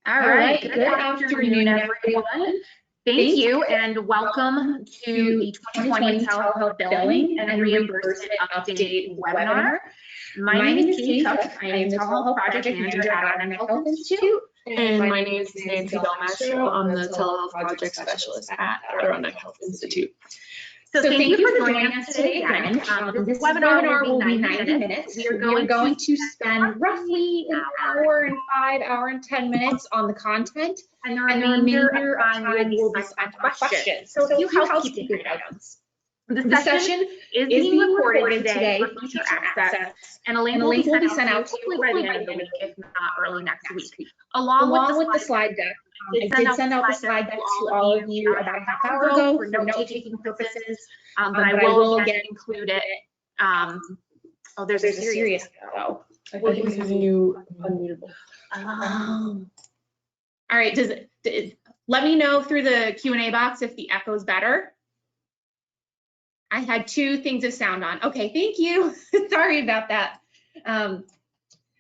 All right. Good afternoon, everyone. Thank you and welcome to the 2020 Telehealth Billing and Reimbursement Update webinar. My name is Katy. I am the Telehealth Project Manager at Emblem Health Institute. And my name is DelMastro. I'm the Telehealth Project Specialist at Adirondack Health Institute. So thank you for joining us today again. This webinar will be 90 minutes. We are going to spend roughly an hour and 10 minutes on the content, and the remainder of time will be spent on questions. So a few housekeeping items. The session is being recorded today for future access, and a link will be sent out to you by the end of the week, if not early next week, along with the slide deck. I did send out the slide deck to all of you about a half hour ago for note-taking purposes, but I will again include it. Oh, there's a serious echo. I think it's you unmutable. All right, let me know through the Q&A box if the echo is better. I had two things of sound on. Okay, thank you. Sorry about that.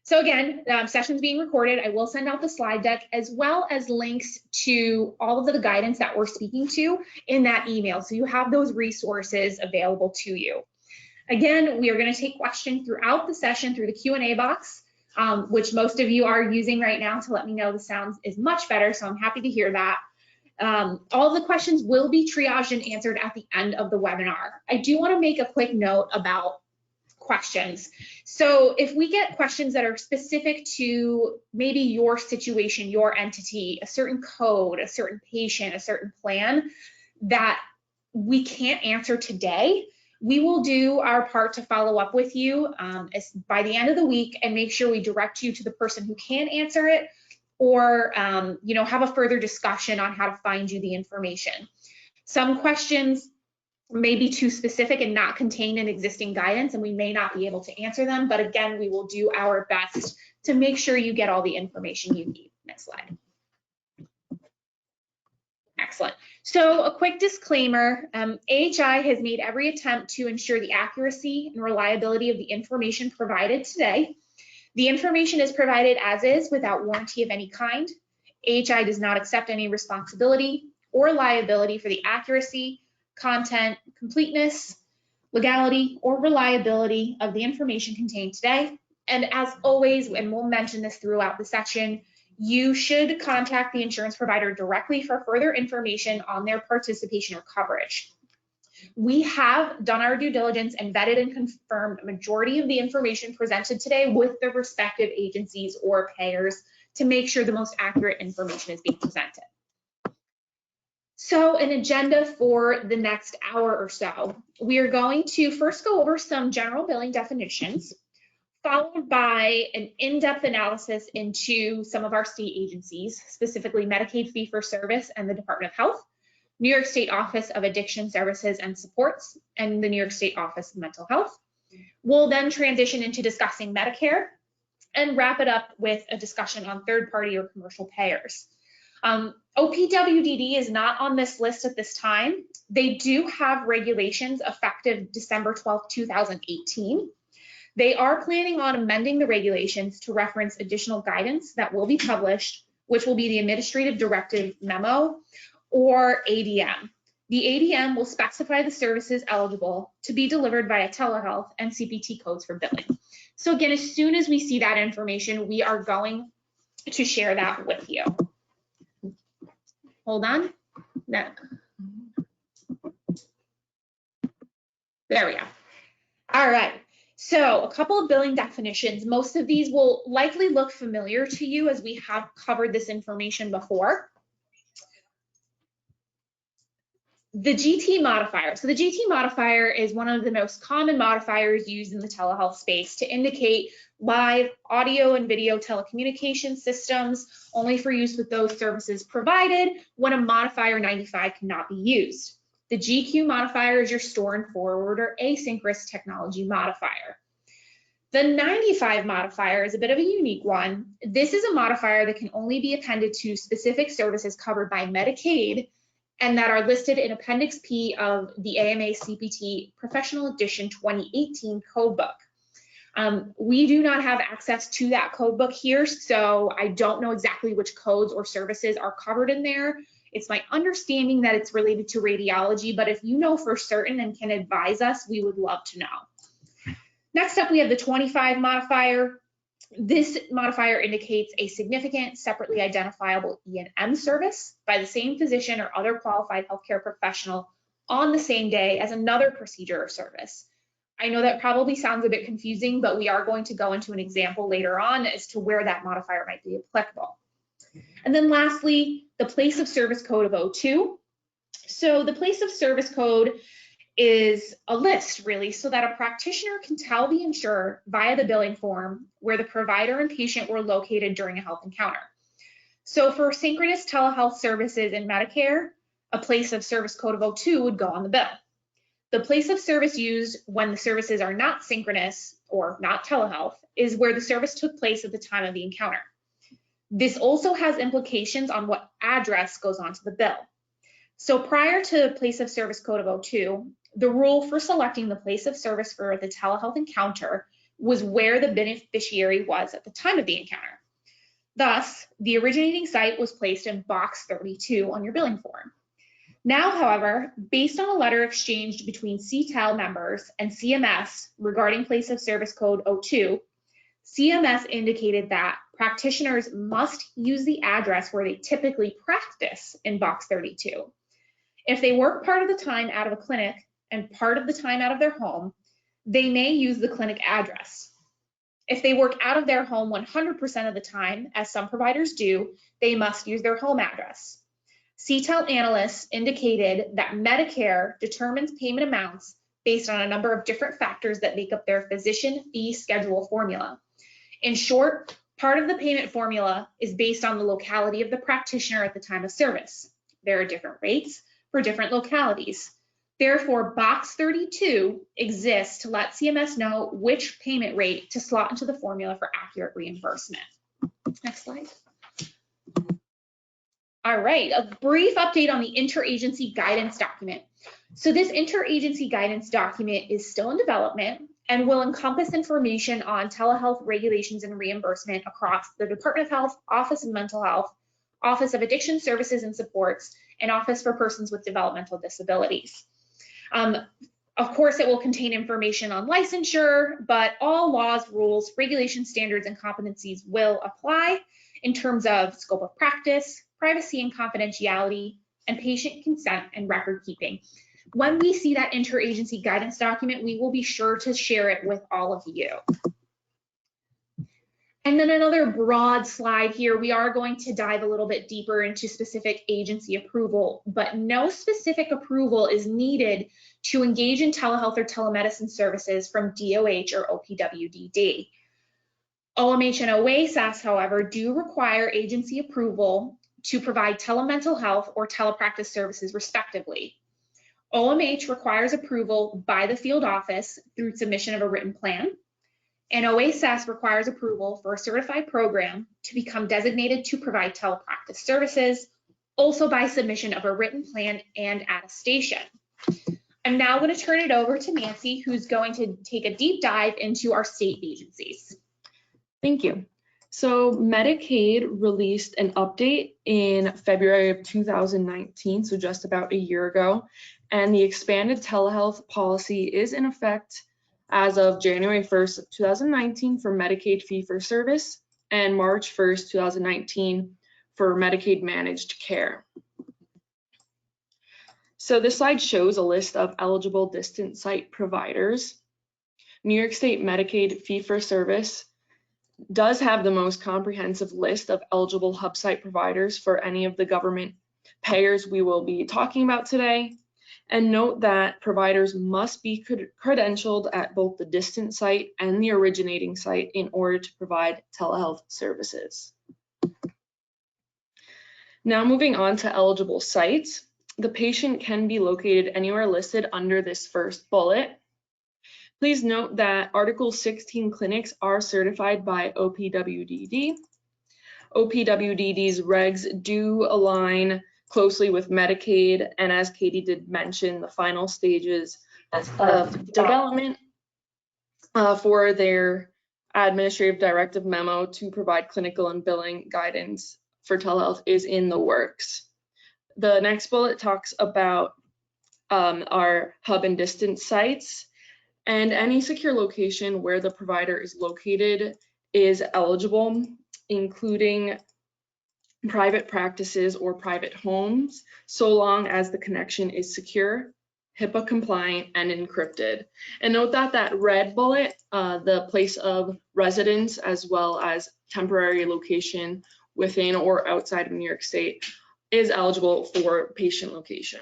So again, session's being recorded. I will send out the slide deck as well as links to all of the guidance that we're speaking to in that email. So you have those resources available to you. Again, we are going to take questions throughout the session through the Q&A box, which most of you are using right now to let me know the sound is much better. So I'm happy to hear that. All of the questions will be triaged and answered at the end of the webinar. I do want to make a quick note about questions. So if we get questions that are specific to maybe your situation, your entity, a certain code, a certain patient, a certain plan that we can't answer today, we will do our part to follow up with you by the end of the week and make sure we direct you to the person who can answer it, or have a further discussion on how to find you the information. Some questions may be too specific and not contained in existing guidance, and we may not be able to answer them, but again, we will do our best to make sure you get all the information you need. Next slide. Excellent. So a quick disclaimer, AHI has made every attempt to ensure the accuracy and reliability of the information provided today. The information is provided as is without warranty of any kind. AHI does not accept any responsibility or liability for the accuracy, content, completeness, legality, or reliability of the information contained today. And as always, and we'll mention this throughout the session, you should contact the insurance provider directly for further information on their participation or coverage. We have done our due diligence and vetted and confirmed a majority of the information presented today with the respective agencies or payers to make sure the most accurate information is being presented. So an agenda for the next hour or so. We are going to first go over some general billing definitions, followed by an in-depth analysis into some of our state agencies, specifically Medicaid fee-for-service and the Department of Health, New York State Office of Addiction Services and Supports, and the New York State Office of Mental Health. We'll then transition into discussing Medicare and wrap it up with a discussion on third-party or commercial payers. OPWDD is not on this list at this time. They do have regulations effective December 12th, 2018. They are planning on amending the regulations to reference additional guidance that will be published, which will be the Administrative Directive Memo, or ADM. The ADM will specify the services eligible to be delivered via telehealth and CPT codes for billing. So again, as soon as we see that information, we are going to share that with you. Hold on. No. There we go. All right. So a couple of billing definitions. Most of these will likely look familiar to you as we have covered this information before. The GT modifier. So the GT modifier is one of the most common modifiers used in the telehealth space to indicate live audio and video telecommunication systems only for use with those services provided when a modifier 95 cannot be used. The GQ modifier is your store and forward or asynchronous technology modifier. The 95 modifier is a bit of a unique one. This is a modifier that can only be appended to specific services covered by Medicaid and that are listed in Appendix P of the AMA CPT Professional Edition 2018 Codebook. We do not have access to that code book here, so I don't know exactly which codes or services are covered in there. It's my understanding that it's related to radiology, but if you know for certain and can advise us, we would love to know. Next up, we have the 25 modifier. This modifier indicates a significant separately identifiable E&M service by the same physician or other qualified healthcare professional on the same day as another procedure or service. I know that probably sounds a bit confusing, but we are going to go into an example later on as to where that modifier might be applicable. And then lastly, the place of service code of 02. So the place of service code is a list, really, so that a practitioner can tell the insurer via the billing form where the provider and patient were located during a health encounter. So for synchronous telehealth services in Medicare, a place of service code of 02 would go on the bill. The place of service used when the services are not synchronous or not telehealth is where the service took place at the time of the encounter. This also has implications on what address goes onto the bill. So prior to place of service code of 02, the rule for selecting the place of service for the telehealth encounter was where the beneficiary was at the time of the encounter. Thus, the originating site was placed in box 32 on your billing form. Now, however, based on a letter exchanged between CTEL members and CMS regarding place of service code 02, CMS indicated that practitioners must use the address where they typically practice in box 32. If they work part of the time out of a clinic and part of the time out of their home, they may use the clinic address. If they work out of their home 100% of the time, as some providers do, they must use their home address. CTEL analysts indicated that Medicare determines payment amounts based on a number of different factors that make up their physician fee schedule formula. In short, part of the payment formula is based on the locality of the practitioner at the time of service. There are different rates for different localities. Therefore, box 32 exists to let CMS know which payment rate to slot into the formula for accurate reimbursement. Next slide. All right, a brief update on the interagency guidance document. So this interagency guidance document is still in development and will encompass information on telehealth regulations and reimbursement across the Department of Health, Office of Mental Health, Office of Addiction Services and Supports, and Office for Persons with Developmental Disabilities. Of course, it will contain information on licensure, but all laws, rules, regulations, standards, and competencies will apply in terms of scope of practice, privacy and confidentiality, and patient consent and record keeping. When we see that interagency guidance document, we will be sure to share it with all of you. And then another broad slide here, we are going to dive a little bit deeper into specific agency approval, but no specific approval is needed to engage in telehealth or telemedicine services from DOH or OPWDD. OMH and OASAS, however, do require agency approval to provide telemental health or telepractice services respectively. OMH requires approval by the field office through submission of a written plan, and OASAS requires approval for a certified program to become designated to provide telepractice services, also by submission of a written plan and attestation. I'm now going to turn it over to Nancy, who's going to take a deep dive into our state agencies. Thank you. So Medicaid released an update in February of 2019, so just about a year ago, and the expanded telehealth policy is in effect as of January 1st of 2019 for Medicaid fee-for-service and March 1st, 2019 for Medicaid managed care. So this slide shows a list of eligible distant site providers. New York State Medicaid fee-for-service does have the most comprehensive list of eligible hub site providers for any of the government payers we will be talking about today. And note that providers must be credentialed at both the distant site and the originating site in order to provide telehealth services. Now moving on to eligible sites, the patient can be located anywhere listed under this first bullet. Please note that Article 16 clinics are certified by OPWDD. OPWDD's regs do align closely with Medicaid, and as Katie did mention, the final stages of development for their administrative directive memo to provide clinical and billing guidance for telehealth is in the works. The next bullet talks about our hub and distance sites, and any secure location where the provider is located is eligible, including private practices or private homes, so long as the connection is secure, HIPAA compliant, and encrypted. And note that that red bullet, the place of residence as well as temporary location within or outside of New York State, is eligible for patient location.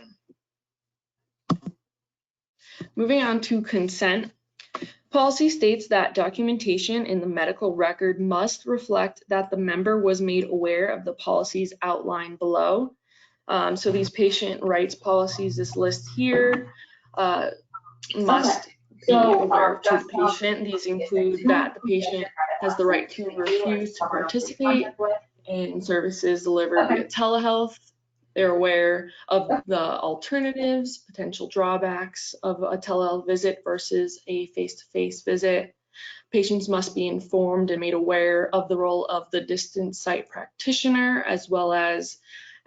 Moving on to consent. Policy states that documentation in the medical record must reflect that the member was made aware of the policies outlined below. So these patient rights policies, this list here, must be aware to the patient. These include that the patient has the right to refuse to participate in services delivered via telehealth. They're aware of the alternatives, potential drawbacks of a telehealth visit versus a face-to-face visit. Patients must be informed and made aware of the role of the distance site practitioner, as well as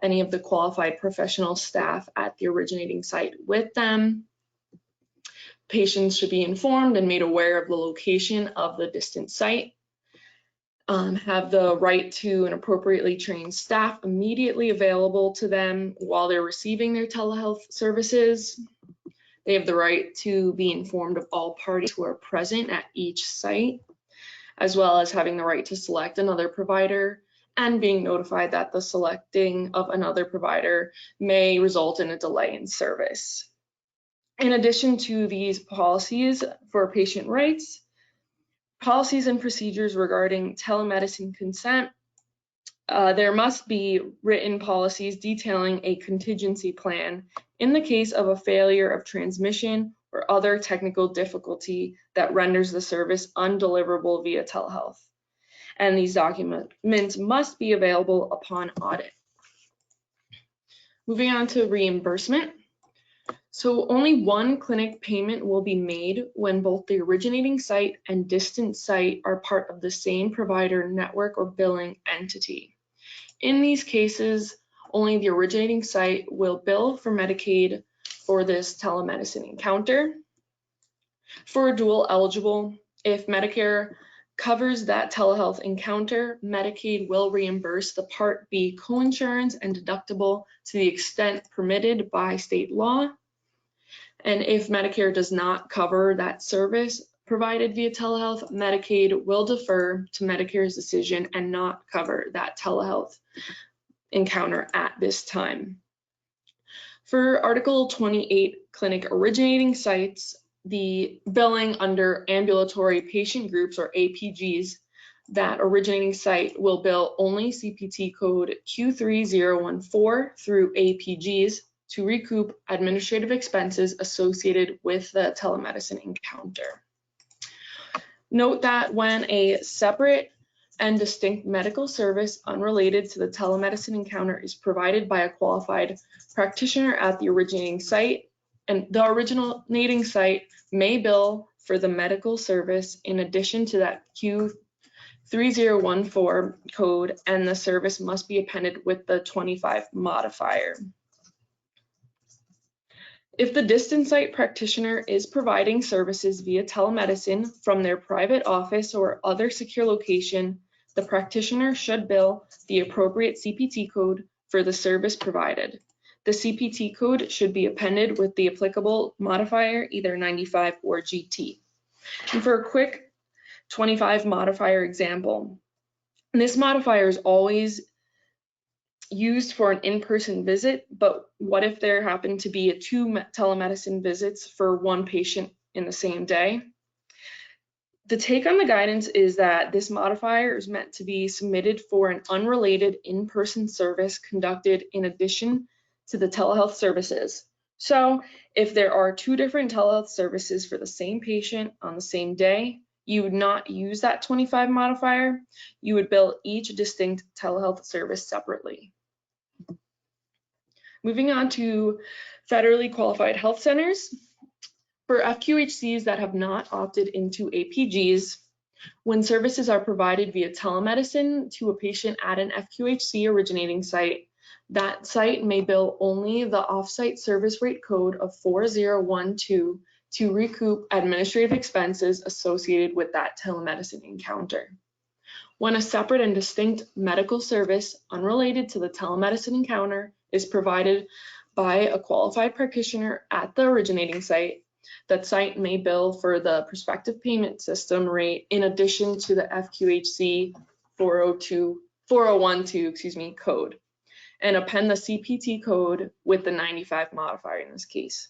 any of the qualified professional staff at the originating site with them. Patients should be informed and made aware of the location of the distance site. Have the right to an appropriately trained staff immediately available to them while they're receiving their telehealth services. They have the right to be informed of all parties who are present at each site, as well as having the right to select another provider and being notified that the selecting of another provider may result in a delay in service. In addition to these policies for patient rights, policies and procedures regarding telemedicine consent, there must be written policies detailing a contingency plan in the case of a failure of transmission or other technical difficulty that renders the service undeliverable via telehealth. And these documents must be available upon audit. Moving on to reimbursement. So only one clinic payment will be made when both the originating site and distant site are part of the same provider network or billing entity. In these cases, only the originating site will bill for Medicaid for this telemedicine encounter. For dual eligible, if Medicare covers that telehealth encounter, Medicaid will reimburse the Part B coinsurance and deductible to the extent permitted by state law. And if Medicare does not cover that service provided via telehealth, Medicaid will defer to Medicare's decision and not cover that telehealth encounter at this time. For Article 28 clinic originating sites, the billing under ambulatory patient groups or APGs, that originating site will bill only CPT code Q3014 through APGs to recoup administrative expenses associated with the telemedicine encounter. Note that when a separate and distinct medical service unrelated to the telemedicine encounter is provided by a qualified practitioner at the originating site, and the originating site may bill for the medical service in addition to that Q3014 code, and the service must be appended with the 25 modifier. If the distant site practitioner is providing services via telemedicine from their private office or other secure location, the practitioner should bill the appropriate CPT code for the service provided. The CPT code should be appended with the applicable modifier, either 95 or GT. And for a quick 25 modifier example, this modifier is always used for an in-person visit, but what if there happen to be two telemedicine visits for one patient in the same day? The take on the guidance is that this modifier is meant to be submitted for an unrelated in-person service conducted in addition to the telehealth services. So if there are two different telehealth services for the same patient on the same day, you would not use that 25 modifier. You would bill each distinct telehealth service separately. Moving on to federally qualified health centers. For FQHCs that have not opted into APGs, when services are provided via telemedicine to a patient at an FQHC originating site, that site may bill only the offsite service rate code of 4012 to recoup administrative expenses associated with that telemedicine encounter. When a separate and distinct medical service unrelated to the telemedicine encounter is provided by a qualified practitioner at the originating site, that site may bill for the prospective payment system rate in addition to the FQHC 4012 code, and append the CPT code with the 95 modifier in this case.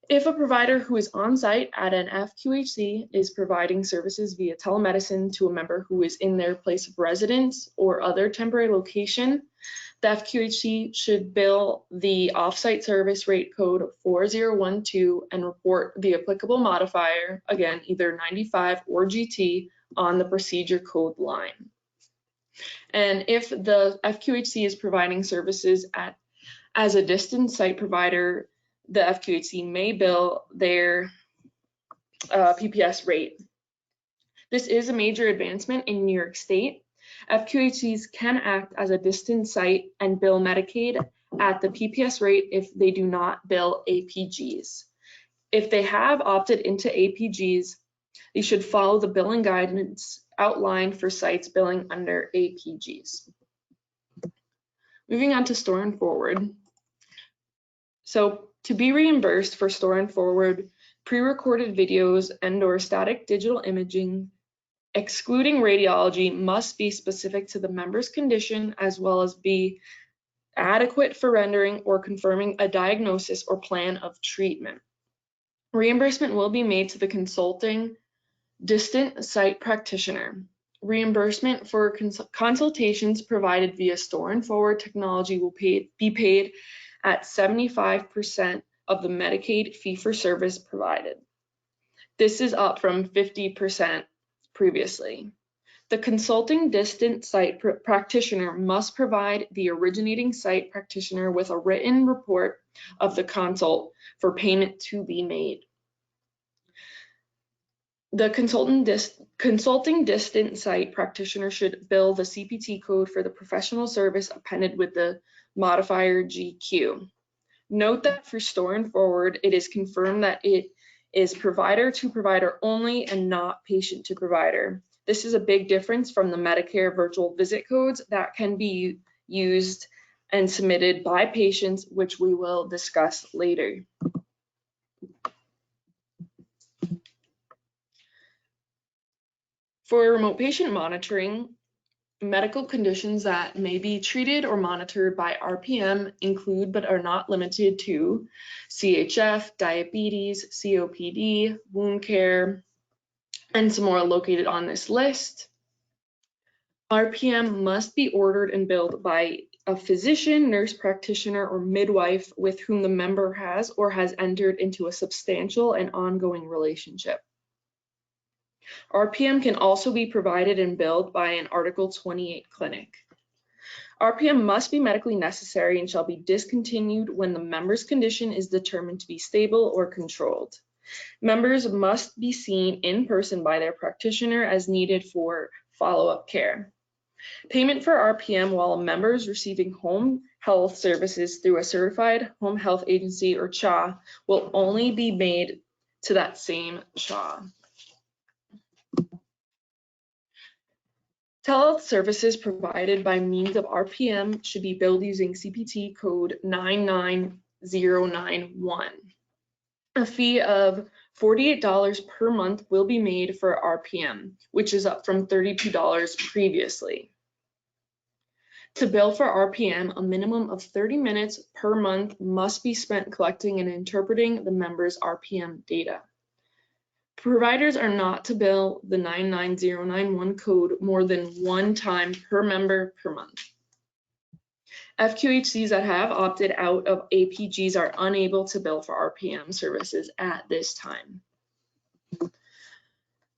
If a provider who is on site at an FQHC is providing services via telemedicine to a member who is in their place of residence or other temporary location, the FQHC should bill the offsite service rate code 4012 and report the applicable modifier, again, either 95 or GT, on the procedure code line. And if the FQHC is providing services as a distance site provider, the FQHC may bill their PPS rate. This is a major advancement in New York State. FQHCs can act as a distance site and bill Medicaid at the PPS rate if they do not bill APGs. If they have opted into APGs, they should follow the billing guidance outlined for sites billing under APGs. Moving on to store and forward. So to be reimbursed for store and forward, pre-recorded videos and/or static digital imaging, excluding radiology, must be specific to the member's condition as well as be adequate for rendering or confirming a diagnosis or plan of treatment. Reimbursement will be made to the consulting distant site practitioner. Reimbursement for consultations provided via store and forward technology will be paid at 75% of the Medicaid fee-for-service provided. This is up from 50% previously. The consulting distant site practitioner must provide the originating site practitioner with a written report of the consult for payment to be made. The consulting distant site practitioner should bill the CPT code for the professional service appended with the modifier GQ. Note that for store and forward, it is confirmed that it is provider to provider only and not patient to provider. This is a big difference from the Medicare virtual visit codes that can be used and submitted by patients, which we will discuss later. For remote patient monitoring, medical conditions that may be treated or monitored by RPM include but are not limited to CHF, diabetes, COPD, wound care, and some more located on this list. RPM must be ordered and billed by a physician, nurse practitioner, or midwife with whom the member has or has entered into a substantial and ongoing relationship. RPM can also be provided and billed by an Article 28 clinic. RPM must be medically necessary and shall be discontinued when the member's condition is determined to be stable or controlled. Members must be seen in person by their practitioner as needed for follow-up care. Payment for RPM while a member is receiving home health services through a certified home health agency or CHA will only be made to that same CHA. Telehealth services provided by means of RPM should be billed using CPT code 99091. A fee of $48 per month will be made for RPM, which is up from $32 previously. To bill for RPM, a minimum of 30 minutes per month must be spent collecting and interpreting the member's RPM data. Providers are not to bill the 99091 code more than one time per member per month. FQHCs that have opted out of APGs are unable to bill for RPM services at this time.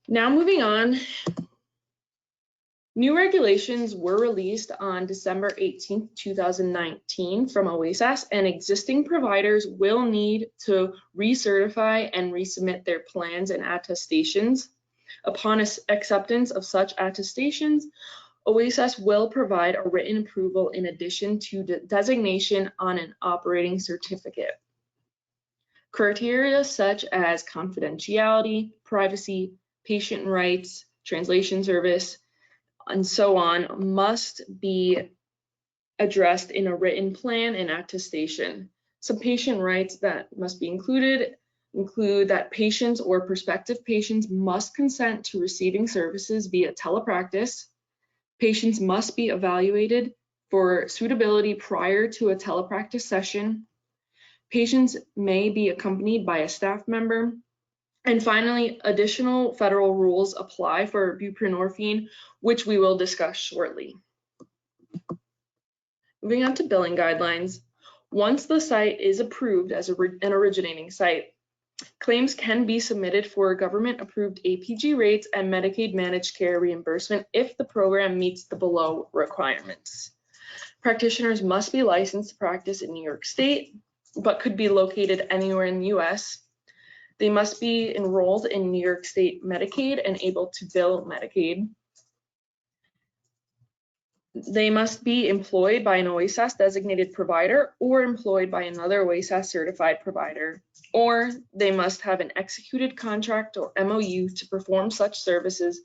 Now moving on New regulations were released on December 18, 2019 from OASAS, and existing providers will need to recertify and resubmit their plans and attestations. Upon acceptance of such attestations, OASAS will provide a written approval in addition to the designation on an operating certificate. Criteria such as confidentiality, privacy, patient rights, translation service, and so on must be addressed in a written plan and attestation. Some patient rights that must be include that patients or prospective patients must consent to receiving services via telepractice. Patients must be evaluated for suitability prior to a telepractice session. Patients may be accompanied by a staff member. And finally, additional federal rules apply for buprenorphine, which we will discuss shortly. Moving on to billing guidelines. Once the site is approved as an originating site, claims can be submitted for government-approved APG rates and Medicaid managed care reimbursement if the program meets the below requirements. Practitioners must be licensed to practice in New York State, but could be located anywhere in the US. They must be enrolled in New York State Medicaid and able to bill Medicaid. They must be employed by an OASAS designated provider or employed by another OASAS certified provider, or they must have an executed contract or MOU to perform such services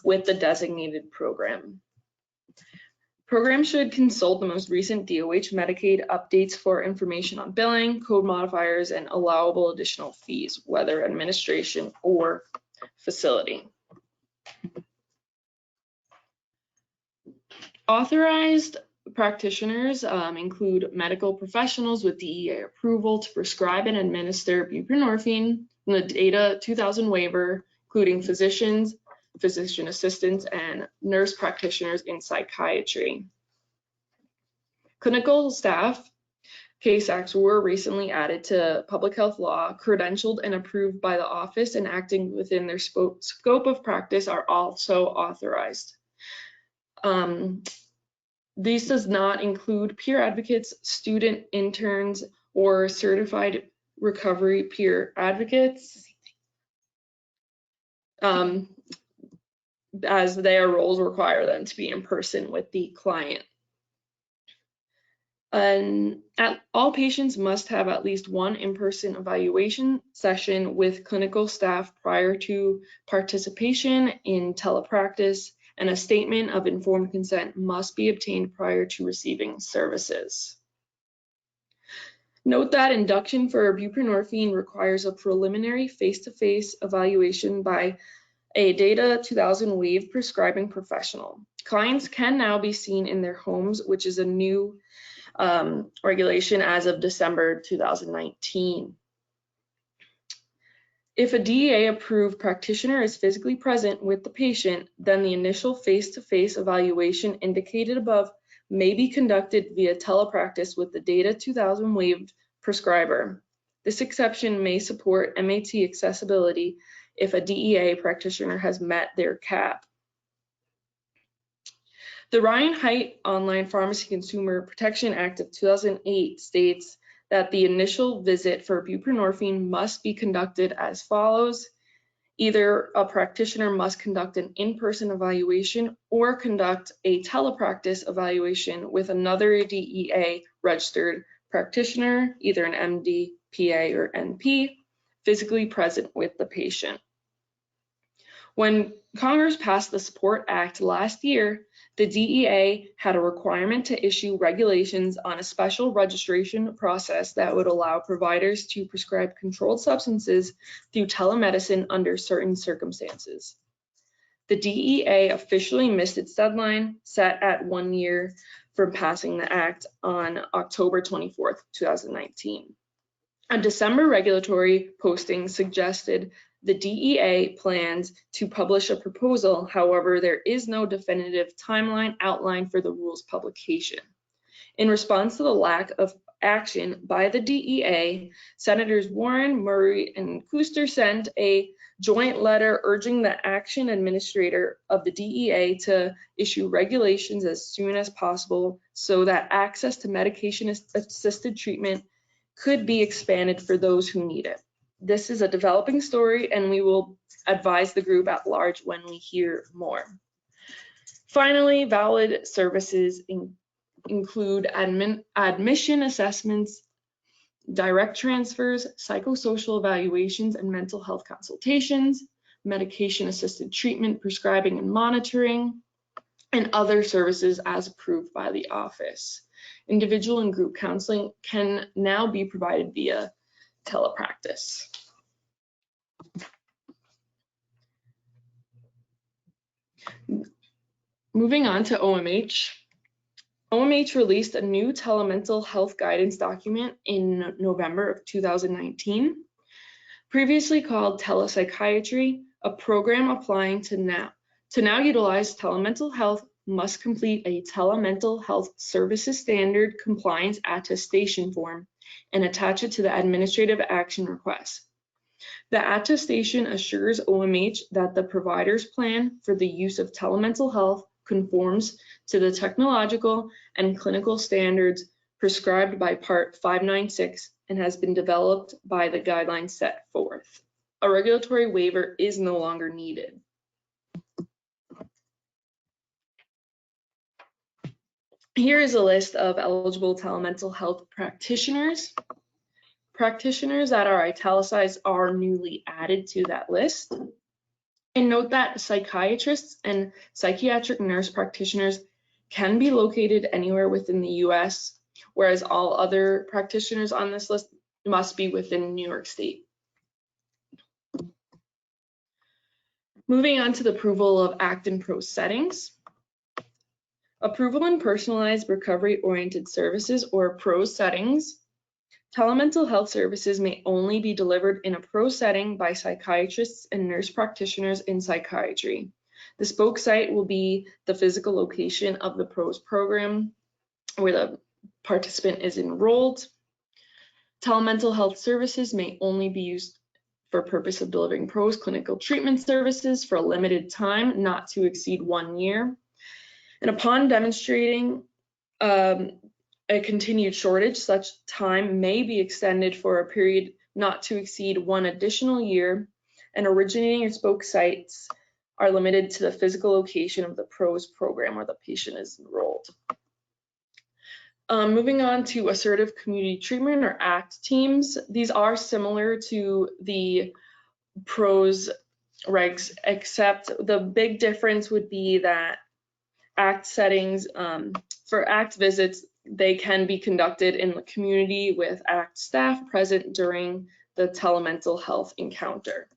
with the designated program. Programs should consult the most recent DOH Medicaid updates for information on billing, code modifiers, and allowable additional fees, whether administration or facility. Authorized practitioners include medical professionals with DEA approval to prescribe and administer buprenorphine, the Data 2000 waiver, including physicians, physician assistants, and nurse practitioners in psychiatry. Clinical staff case acts were recently added to public health law. Credentialed and approved by the office and acting within their scope of practice are also authorized. These does not include peer advocates, student interns, or certified recovery peer advocates, as their roles require them to be in person with the client. And all patients must have at least one in-person evaluation session with clinical staff prior to participation in telepractice, and a statement of informed consent must be obtained prior to receiving services. Note that induction for buprenorphine requires a preliminary face-to-face evaluation by a Data 2000 waived prescribing professional. Clients can now be seen in their homes, which is a new regulation as of December 2019. If a DEA-approved practitioner is physically present with the patient, then the initial face-to-face evaluation indicated above may be conducted via telepractice with the Data 2000 waived prescriber. This exception may support MAT accessibility if a DEA practitioner has met their cap. The Ryan Haidt Online Pharmacy Consumer Protection Act of 2008 states that the initial visit for buprenorphine must be conducted as follows. Either a practitioner must conduct an in-person evaluation or conduct a telepractice evaluation with another DEA registered practitioner, either an MD, PA, or NP, physically present with the patient. When Congress passed the SUPPORT Act last year, the DEA had a requirement to issue regulations on a special registration process that would allow providers to prescribe controlled substances through telemedicine under certain circumstances. The DEA officially missed its deadline, set at 1 year from passing the act on October 24th, 2019. A December regulatory posting suggested the DEA plans to publish a proposal. However, there is no definitive timeline outlined for the rule's publication. In response to the lack of action by the DEA, Senators Warren, Murray, and Kuster sent a joint letter urging the action administrator of the DEA to issue regulations as soon as possible so that access to medication-assisted treatment could be expanded for those who need it. This is a developing story, and we will advise the group at large when we hear more. Finally, valid services include admission assessments, direct transfers, psychosocial evaluations and mental health consultations, medication-assisted treatment, prescribing and monitoring, and other services as approved by the office. Individual and group counseling can now be provided via telepractice. Moving on to OMH. OMH released a new telemental health guidance document in November of 2019, previously called Telepsychiatry. A program applying to now utilize telemental health must complete a telemental health services standard compliance attestation form and attach it to the administrative action request. The attestation assures OMH that the provider's plan for the use of telemental health conforms to the technological and clinical standards prescribed by Part 596 and has been developed by the guidelines set forth. A regulatory waiver is no longer needed. Here is a list of eligible telemental health practitioners. Practitioners that are italicized are newly added to that list. And note that psychiatrists and psychiatric nurse practitioners can be located anywhere within the US, whereas all other practitioners on this list must be within New York State. Moving on to the approval of ACT and PROS settings. Approval in personalized recovery-oriented services or PROS settings. Telemental health services may only be delivered in a PROS setting by psychiatrists and nurse practitioners in psychiatry. The spoke site will be the physical location of the PROS program where the participant is enrolled. Telemental health services may only be used for purpose of delivering PROS clinical treatment services for a limited time, not to exceed 1 year. And upon demonstrating a continued shortage, such time may be extended for a period not to exceed 1 additional year, and originating or spoke sites are limited to the physical location of the PROS program where the patient is enrolled. Moving on to assertive community treatment or ACT teams. These are similar to the PROS regs, except the big difference would be that ACT settings, for ACT visits, they can be conducted in the community with ACT staff present during the telemental health encounter.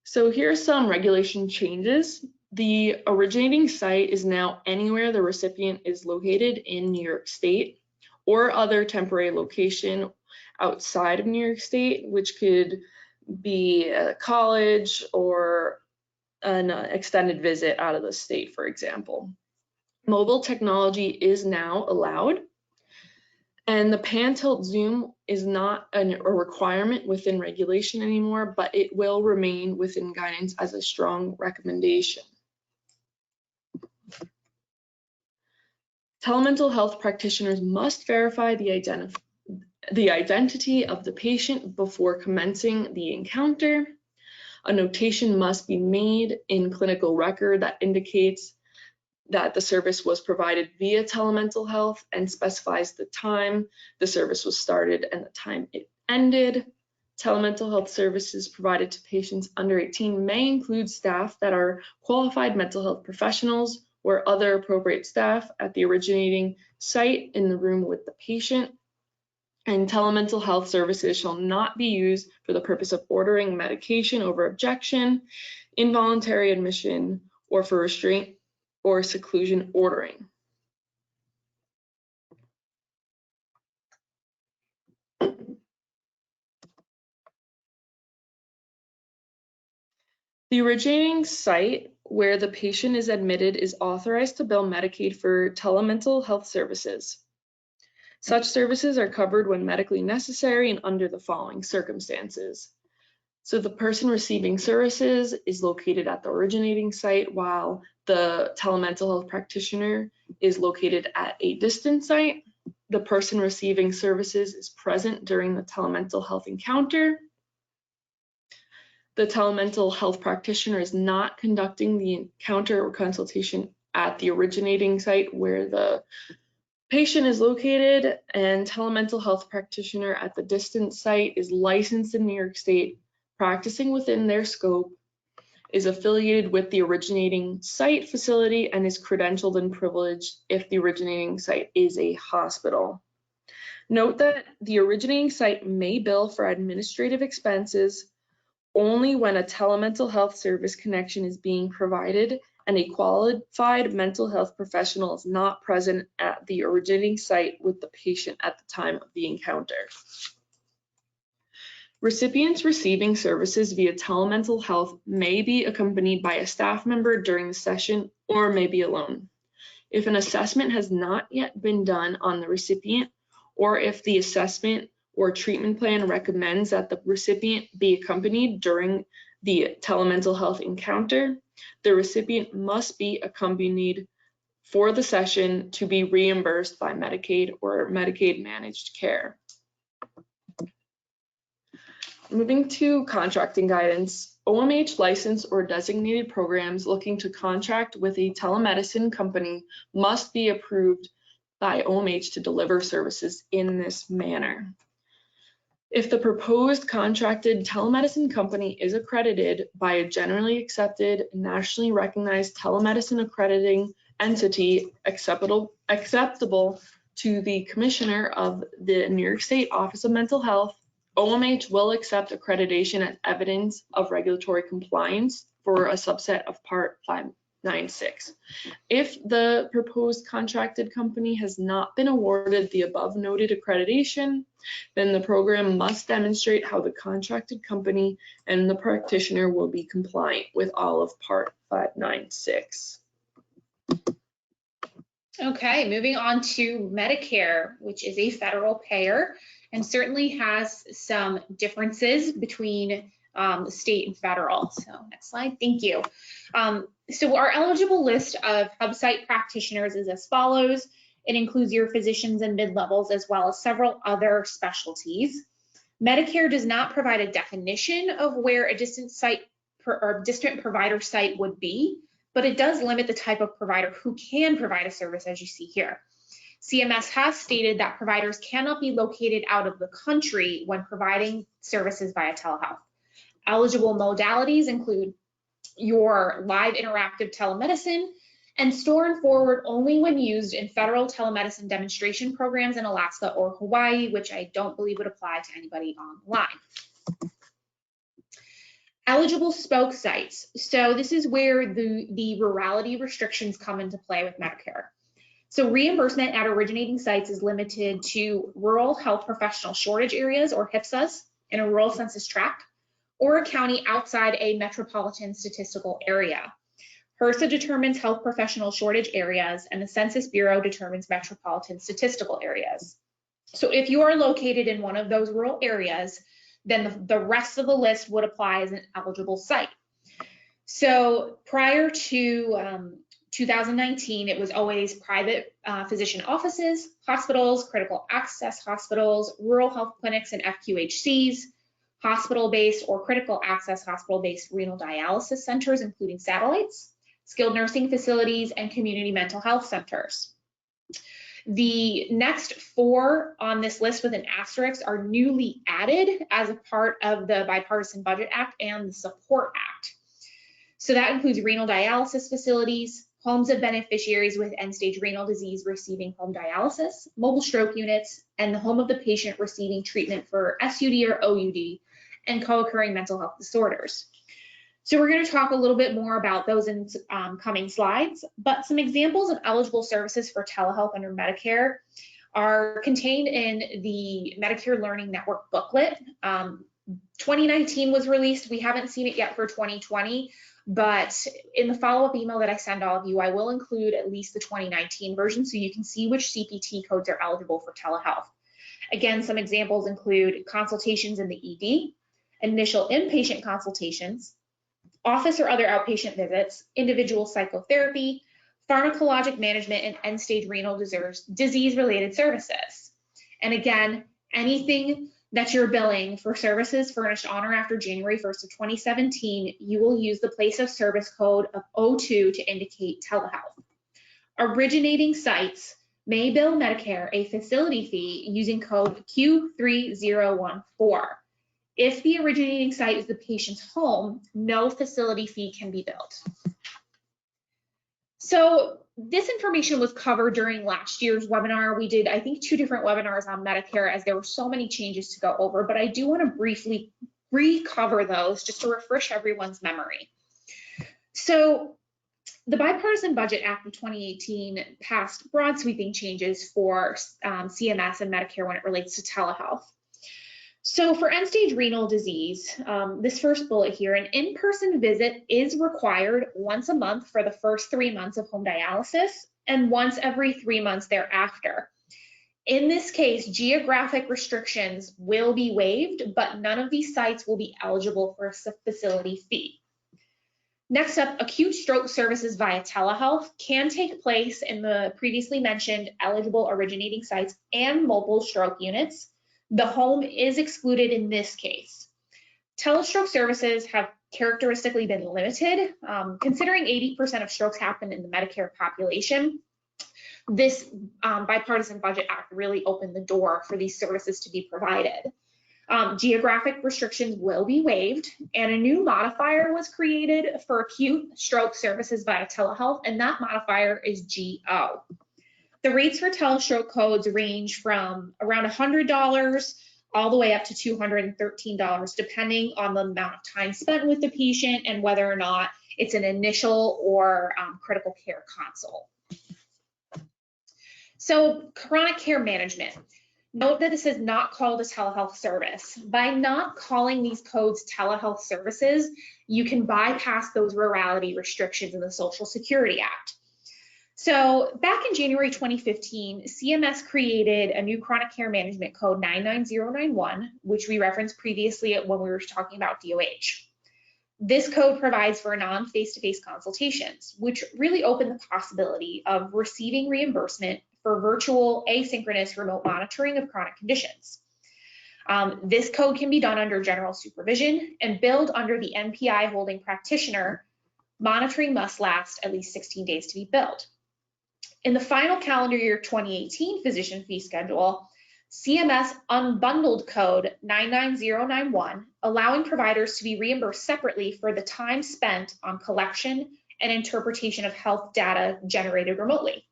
So here are some regulation changes. The originating site is now anywhere the recipient is located in New York State or other temporary location outside of New York State, which could be a college or an extended visit out of the state, for example. Mobile technology is now allowed, and the pan-tilt zoom is not a requirement within regulation anymore, but it will remain within guidance as a strong recommendation. Telemental health practitioners must verify the identity of the patient before commencing the encounter. A notation must be made in clinical record that indicates that the service was provided via telemental health and specifies the time the service was started and the time it ended. Telemental health services provided to patients under 18 may include staff that are qualified mental health professionals or other appropriate staff at the originating site in the room with the patient. And telemental health services shall not be used for the purpose of ordering medication over objection, involuntary admission, or for restraint or seclusion ordering. The originating site where the patient is admitted is authorized to bill Medicaid for telemental health services. Such services are covered when medically necessary and under the following circumstances. So the person receiving services is located at the originating site, while the telemental health practitioner is located at a distant site. The person receiving services is present during the telemental health encounter. The telemental health practitioner is not conducting the encounter or consultation at the originating site where the patient is located, and telemental health practitioner at the distant site is licensed in New York State, practicing within their scope, is affiliated with the originating site facility, and is credentialed and privileged if the originating site is a hospital. Note that the originating site may bill for administrative expenses only when a telemental health service connection is being provided and a qualified mental health professional is not present at the originating site with the patient at the time of the encounter. Recipients receiving services via telemental health may be accompanied by a staff member during the session or may be alone. If an assessment has not yet been done on the recipient, or if the assessment or treatment plan recommends that the recipient be accompanied during the telemental health encounter, the recipient must be accompanied for the session to be reimbursed by Medicaid or Medicaid managed care. Moving to contracting guidance, OMH licensed or designated programs looking to contract with a telemedicine company must be approved by OMH to deliver services in this manner. If the proposed contracted telemedicine company is accredited by a generally accepted, nationally recognized telemedicine accrediting entity acceptable to the Commissioner of the New York State Office of Mental Health, OMH will accept accreditation as evidence of regulatory compliance for a subset of Part 596. If the proposed contracted company has not been awarded the above noted accreditation, then the program must demonstrate how the contracted company and the practitioner will be compliant with all of Part 596. Okay, moving on to Medicare, which is a federal payer and certainly has some differences between the state and federal. So next slide, thank you. So our eligible list of hub site practitioners is as follows. It includes your physicians and mid-levels as well as several other specialties. Medicare does not provide a definition of where a distant site or distant provider site would be, but it does limit the type of provider who can provide a service, as you see here. CMS has stated that providers cannot be located out of the country when providing services via telehealth. Eligible modalities include your live interactive telemedicine and store and forward only when used in federal telemedicine demonstration programs in Alaska or Hawaii, which I don't believe would apply to anybody online. Eligible spoke sites. So this is where the rurality restrictions come into play with Medicare. So reimbursement at originating sites is limited to rural health professional shortage areas or HPSAs in a rural census tract or a county outside a metropolitan statistical area. HRSA determines health professional shortage areas and the Census Bureau determines metropolitan statistical areas. So if you are located in one of those rural areas, then the rest of the list would apply as an eligible site. So prior to 2019, it was always private physician offices, hospitals, critical access hospitals, rural health clinics and FQHCs, hospital-based or critical access hospital-based renal dialysis centers, including satellites, skilled nursing facilities, and community mental health centers. The next four on this list with an asterisk are newly added as a part of the Bipartisan Budget Act and the Support Act. So that includes renal dialysis facilities, homes of beneficiaries with end-stage renal disease receiving home dialysis, mobile stroke units, and the home of the patient receiving treatment for SUD or OUD and co-occurring mental health disorders. So we're going to talk a little bit more about those in coming slides, but some examples of eligible services for telehealth under Medicare are contained in the Medicare Learning Network booklet. 2019 was released. We haven't seen it yet for 2020, but in the follow-up email that I send all of you, I will include at least the 2019 version so you can see which CPT codes are eligible for telehealth. Again, some examples include consultations in the ED, initial inpatient consultations, office or other outpatient visits, individual psychotherapy, pharmacologic management, and end-stage renal disease-related services. And again, anything that you're billing for services furnished on or after January 1st of 2017, you will use the place of service code of 02 to indicate telehealth. Originating sites may bill Medicare a facility fee using code Q3014. If the originating site is the patient's home, no facility fee can be billed. So this information was covered during last year's webinar. We did, I think, 2 different webinars on Medicare as there were so many changes to go over, but I do want to briefly recover those just to refresh everyone's memory. So the Bipartisan Budget Act of 2018 passed broad sweeping changes for CMS and Medicare when it relates to telehealth. So for end-stage renal disease, this first bullet here, an in-person visit is required once a month for the first 3 months of home dialysis and once every 3 months thereafter. In this case, geographic restrictions will be waived, but none of these sites will be eligible for a facility fee. Next up, acute stroke services via telehealth can take place in the previously mentioned eligible originating sites and mobile stroke units. The home is excluded in this case. Telestroke services have characteristically been limited. Considering 80% of strokes happen in the Medicare population, this Bipartisan Budget Act really opened the door for these services to be provided. Geographic restrictions will be waived, and a new modifier was created for acute stroke services via telehealth, and that modifier is GO. The rates for telestroke codes range from around $100 all the way up to $213, depending on the amount of time spent with the patient and whether or not it's an initial or critical care consult. So chronic care management. Note that this is not called a telehealth service. By not calling these codes telehealth services, you can bypass those rurality restrictions in the Social Security Act. So back in January 2015, CMS created a new chronic care management code 99091, which we referenced previously when we were talking about DOH. This code provides for non-face-to-face consultations, which really opened the possibility of receiving reimbursement for virtual asynchronous remote monitoring of chronic conditions. This code can be done under general supervision and billed under the NPI holding practitioner. Monitoring must last at least 16 days to be billed. In the final calendar year 2018 physician fee schedule, CMS unbundled code 99091, allowing providers to be reimbursed separately for the time spent on collection and interpretation of health data generated remotely.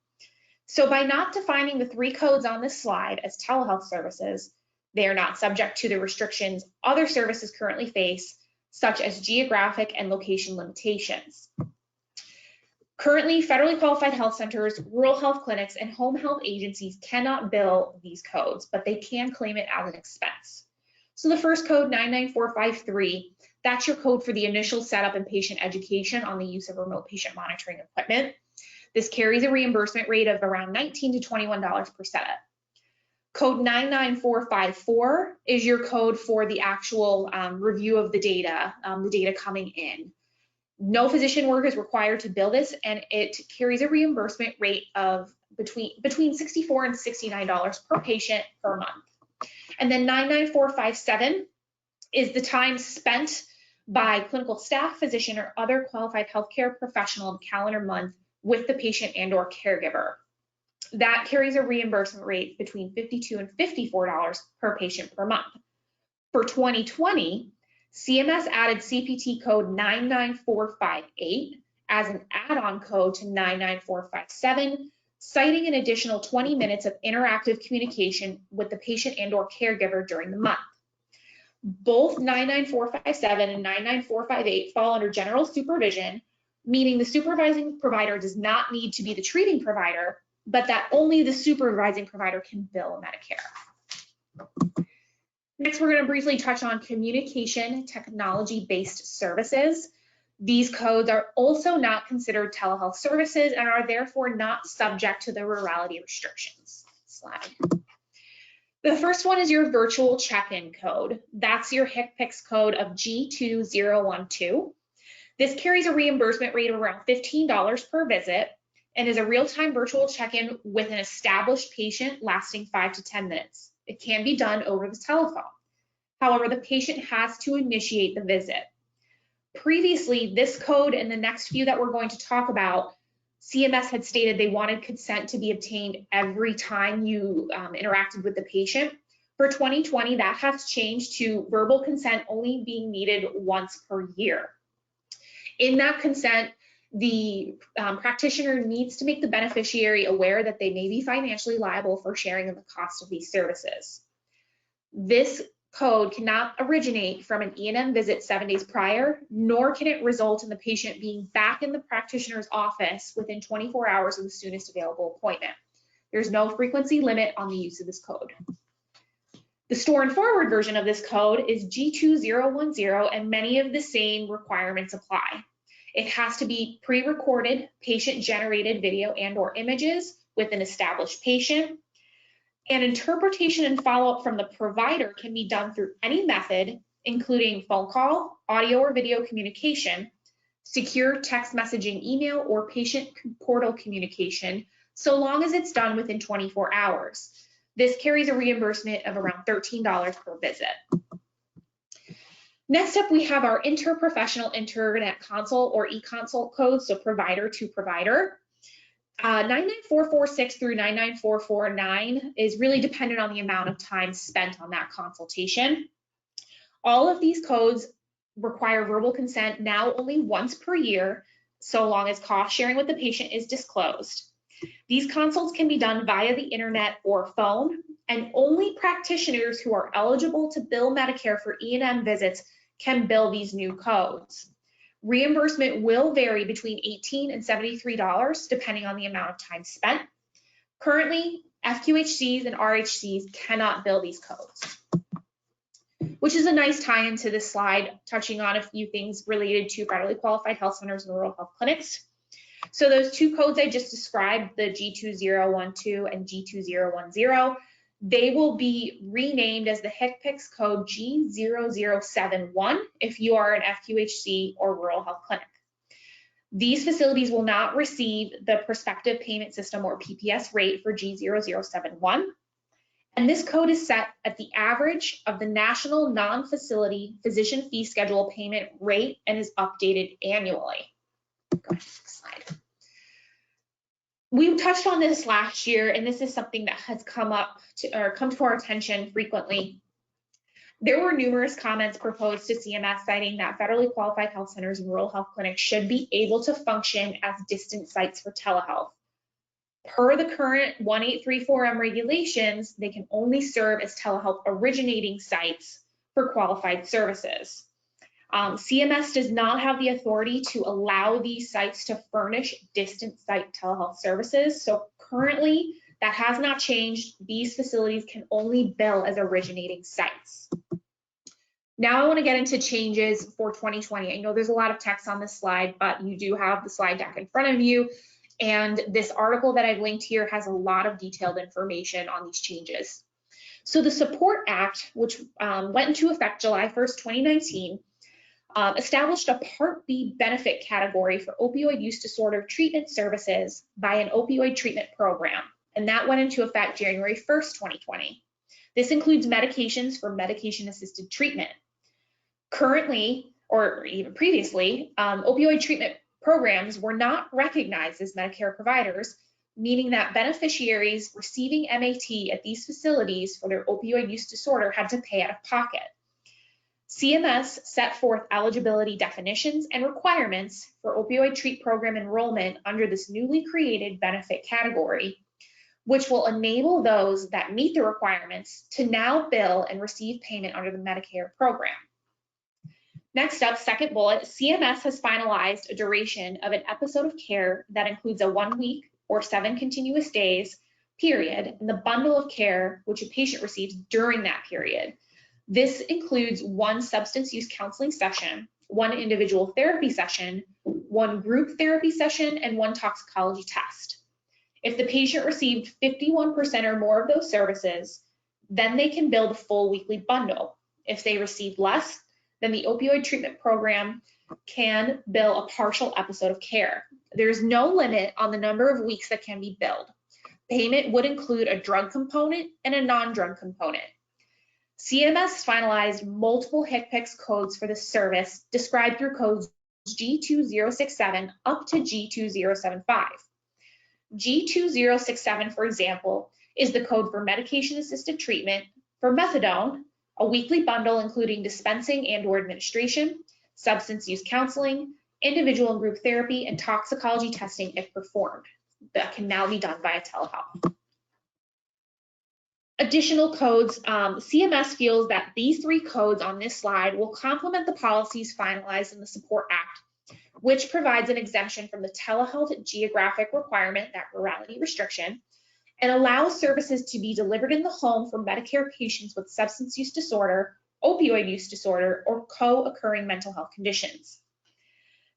So by not defining the 3 codes on this slide as telehealth services, they are not subject to the restrictions other services currently face, such as geographic and location limitations. Currently, federally qualified health centers, rural health clinics, and home health agencies cannot bill these codes, but they can claim it as an expense. So the first code, 99453, that's your code for the initial setup and patient education on the use of remote patient monitoring equipment. This carries a reimbursement rate of around $19 to $21 per setup. Code 99454 is your code for the actual review of the data coming in. No physician work is required to bill this, and it carries a reimbursement rate of between $64 and $69 per patient per month. And then 99457 is the time spent by clinical staff, physician, or other qualified healthcare professional in the calendar month with the patient and or caregiver. That carries a reimbursement rate between $52 and $54 per patient per month. For 2020, CMS added CPT code 99458 as an add-on code to 99457, citing an additional 20 minutes of interactive communication with the patient and or caregiver during the month. Both 99457 and 99458 fall under general supervision, meaning the supervising provider does not need to be the treating provider, but that only the supervising provider can bill Medicare. Next, we're going to briefly touch on communication technology-based services. These codes are also not considered telehealth services and are therefore not subject to the rurality restrictions. Slide. The first one is your virtual check-in code. That's your HCPCS code of G2012. This carries a reimbursement rate of around $15 per visit and is a real-time virtual check-in with an established patient lasting 5 to 10 minutes. It can be done over the telephone. However, the patient has to initiate the visit. Previously, this code and the next few that we're going to talk about, CMS had stated they wanted consent to be obtained every time you interacted with the patient. For 2020, that has changed to verbal consent only being needed once per year. In that consent, the practitioner needs to make the beneficiary aware that they may be financially liable for sharing in the cost of these services. This code cannot originate from an E&M visit 7 days prior, nor can it result in the patient being back in the practitioner's office within 24 hours of the soonest available appointment. There's no frequency limit on the use of this code. The store and forward version of this code is G2010, and many of the same requirements apply. It has to be pre-recorded, patient-generated video and/or images with an established patient. And interpretation and follow-up from the provider can be done through any method, including phone call, audio or video communication, secure text messaging, email, or patient portal communication, so long as it's done within 24 hours. This carries a reimbursement of around $13 per visit. Next up, we have our interprofessional internet consult or e-consult code, so provider to provider. 99446 through 99449 is really dependent on the amount of time spent on that consultation. All of these codes require verbal consent now only once per year, so long as cost sharing with the patient is disclosed. These consults can be done via the internet or phone, and only practitioners who are eligible to bill Medicare for E&M visits can bill these new codes. Reimbursement will vary between $18 and $73 depending on the amount of time spent. Currently, FQHCs and RHCs cannot bill these codes, which is a nice tie into this slide, touching on a few things related to federally qualified health centers and rural health clinics. So those two codes I just described, the G2012 and G2010, they will be renamed as the HCPCS code G0071 if you are an FQHC or rural health clinic. These facilities will not receive the prospective payment system or PPS rate for G0071. And this code is set at the average of the national non-facility physician fee schedule payment rate and is updated annually. Go ahead, next slide. We touched on this last year, and this is something that has come to our attention frequently. There were numerous comments proposed to CMS citing that federally qualified health centers and rural health clinics should be able to function as distant sites for telehealth. Per the current 1834M regulations, they can only serve as telehealth originating sites for qualified services. CMS does not have the authority to allow these sites to furnish distant site telehealth services. So currently, that has not changed. These facilities can only bill as originating sites. Now I want to get into changes for 2020. I know there's a lot of text on this slide, but you do have the slide deck in front of you. And this article that I've linked here has a lot of detailed information on these changes. So the Support Act, which went into effect July 1st, 2019, established a Part B benefit category for opioid use disorder treatment services by an opioid treatment program, and that went into effect January 1st, 2020. This includes medications for medication-assisted treatment. Currently, or even previously, opioid treatment programs were not recognized as Medicare providers, meaning that beneficiaries receiving MAT at these facilities for their opioid use disorder had to pay out of pocket. CMS set forth eligibility definitions and requirements for opioid treat program enrollment under this newly created benefit category, which will enable those that meet the requirements to now bill and receive payment under the Medicare program. Next up, second bullet, CMS has finalized a duration of an episode of care that includes a 1 week or 7 continuous days period and the bundle of care which a patient receives during that period. This includes 1 substance use counseling session, 1 individual therapy session, 1 group therapy session, and 1 toxicology test. If the patient received 51% or more of those services, then they can bill the full weekly bundle. If they receive less, then the opioid treatment program can bill a partial episode of care. There's no limit on the number of weeks that can be billed. Payment would include a drug component and a non-drug component. CMS finalized multiple HCPCS codes for this service, described through codes G2067 up to G2075. G2067, for example, is the code for medication-assisted treatment for methadone, a weekly bundle including dispensing and/or administration, substance use counseling, individual and group therapy, and toxicology testing if performed. That can now be done via telehealth. Additional codes, CMS feels that these 3 codes on this slide will complement the policies finalized in the Support Act, which provides an exemption from the telehealth geographic requirement, that rurality restriction, and allows services to be delivered in the home for Medicare patients with substance use disorder, opioid use disorder, or co-occurring mental health conditions.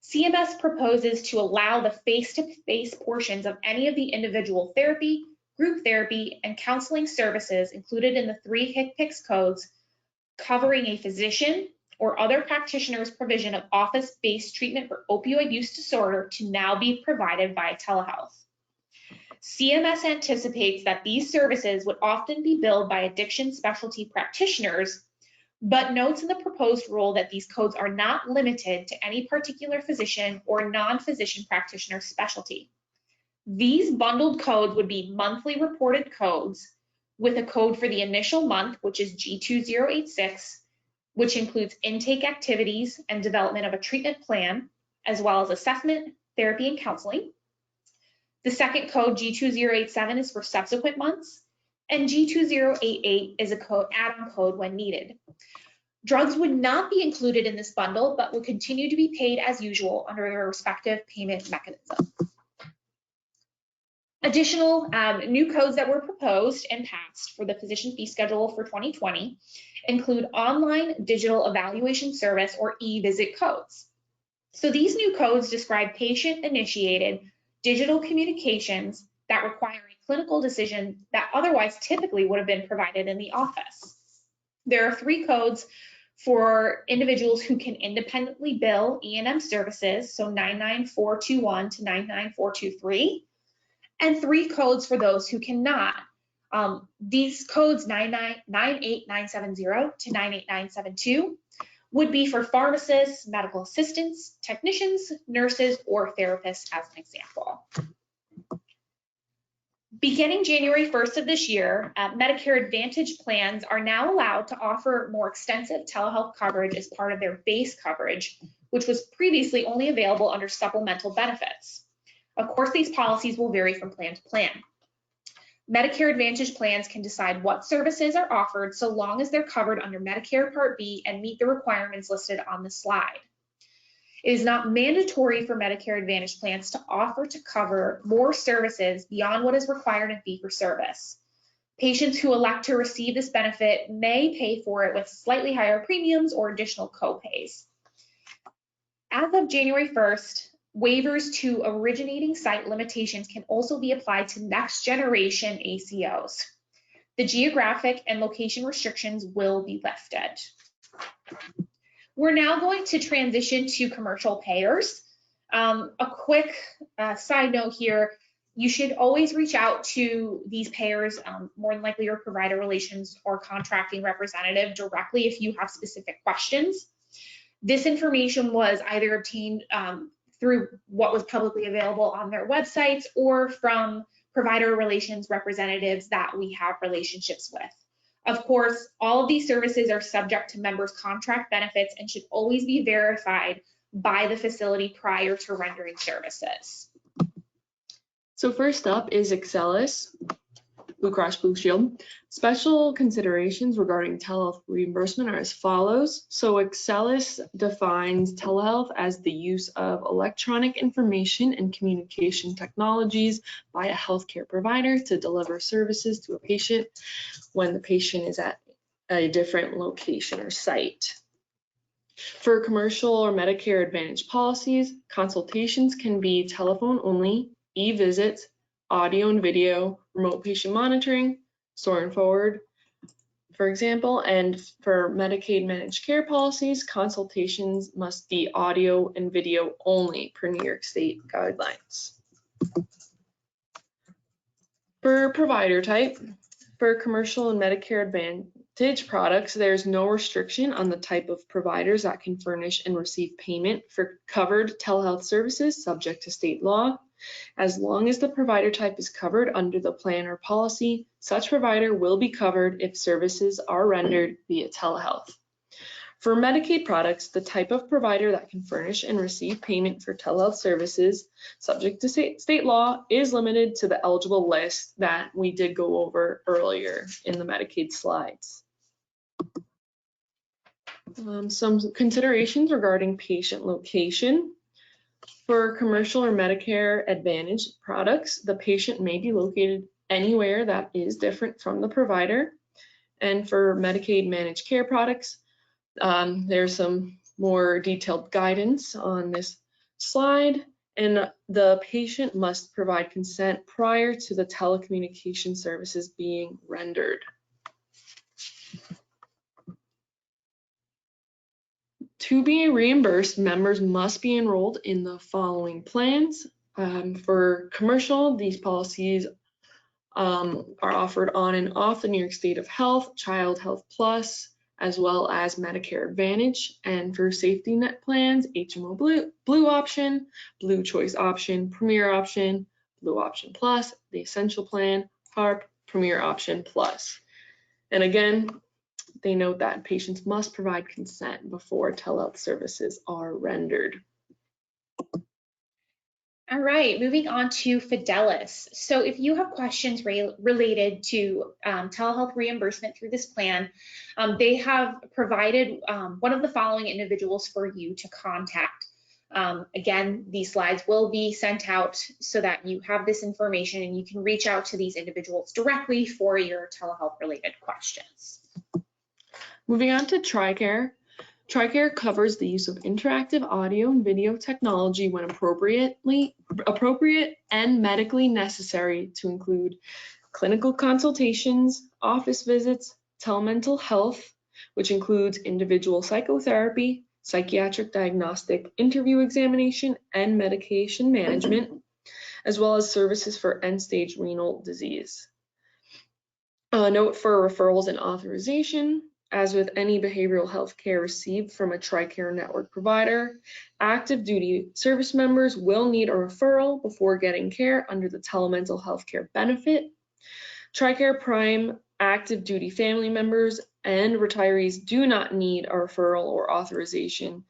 CMS proposes to allow the face-to-face portions of any of the individual therapy, group therapy, and counseling services included in the 3 HCPCS codes covering a physician or other practitioner's provision of office-based treatment for opioid use disorder to now be provided via telehealth. CMS anticipates that these services would often be billed by addiction specialty practitioners, but notes in the proposed rule that these codes are not limited to any particular physician or non-physician practitioner specialty. These bundled codes would be monthly reported codes with a code for the initial month, which is G2086, which includes intake activities and development of a treatment plan, as well as assessment, therapy, and counseling. The second code, G2087, is for subsequent months, and G2088 is a code add-on code when needed. Drugs would not be included in this bundle, but would continue to be paid as usual under their respective payment mechanism. Additional new codes that were proposed and passed for the physician fee schedule for 2020 include online digital evaluation service, or e-visit codes. So these new codes describe patient-initiated digital communications that require a clinical decision that otherwise typically would have been provided in the office. There are 3 codes for individuals who can independently bill E&M services, so 99421 to 99423, and 3 codes for those who cannot. These codes 98970 to 98972 would be for pharmacists, medical assistants, technicians, nurses, or therapists, as an example. Beginning January 1st of this year, Medicare Advantage plans are now allowed to offer more extensive telehealth coverage as part of their base coverage, which was previously only available under supplemental benefits. Of course, these policies will vary from plan to plan. Medicare Advantage plans can decide what services are offered so long as they're covered under Medicare Part B and meet the requirements listed on the slide. It is not mandatory for Medicare Advantage plans to offer to cover more services beyond what is required in fee-for-service. Patients who elect to receive this benefit may pay for it with slightly higher premiums or additional co-pays. As of January 1st, waivers to originating site limitations can also be applied to next generation ACOs. The geographic and location restrictions will be lifted. We're now going to transition to commercial payers. A quick side note here, you should always reach out to these payers, more than likely your provider relations or contracting representative directly if you have specific questions. This information was either obtained through what was publicly available on their websites or from provider relations representatives that we have relationships with. Of course, all of these services are subject to members' contract benefits and should always be verified by the facility prior to rendering services. So first up is Excellus, Blue Cross Blue Shield. Special considerations regarding telehealth reimbursement are as follows. So Excellus defines telehealth as the use of electronic information and communication technologies by a healthcare provider to deliver services to a patient when the patient is at a different location or site. For commercial or Medicare Advantage policies, consultations can be telephone only, e-visits, audio and video, remote patient monitoring, store and forward, for example, and for Medicaid managed care policies, consultations must be audio and video only per New York State guidelines. For provider type, for commercial and Medicare Advantage products, there's no restriction on the type of providers that can furnish and receive payment for covered telehealth services subject to state law. As long as the provider type is covered under the plan or policy, such provider will be covered if services are rendered via telehealth. For Medicaid products, the type of provider that can furnish and receive payment for telehealth services subject to state law is limited to the eligible list that we did go over earlier in the Medicaid slides. Some considerations regarding patient location. For commercial or Medicare Advantage products, the patient may be located anywhere that is different from the provider. And for Medicaid managed care products, there's some more detailed guidance on this slide, and the patient must provide consent prior to the telecommunication services being rendered. To be reimbursed, members must be enrolled in the following plans. For commercial, these policies are offered on and off the New York State of Health, Child Health Plus, as well as Medicare Advantage. And for safety net plans, HMO Blue option, Blue Choice option, Premier option, Blue option plus, the Essential plan, HARP, Premier option plus. And again, they note that patients must provide consent before telehealth services are rendered. All right, moving on to Fidelis. So if you have questions related to telehealth reimbursement through this plan, they have provided one of the following individuals for you to contact. Again, these slides will be sent out so that you have this information and you can reach out to these individuals directly for your telehealth related questions. Moving on to TRICARE. TRICARE covers the use of interactive audio and video technology when appropriate and medically necessary to include clinical consultations, office visits, telemental health, which includes individual psychotherapy, psychiatric diagnostic, interview examination, and medication management, as well as services for end-stage renal disease. A note for referrals and authorization. As with any behavioral health care received from a TRICARE network provider, active duty service members will need a referral before getting care under the telemental health care benefit. TRICARE Prime active duty family members and retirees do not need a referral or authorization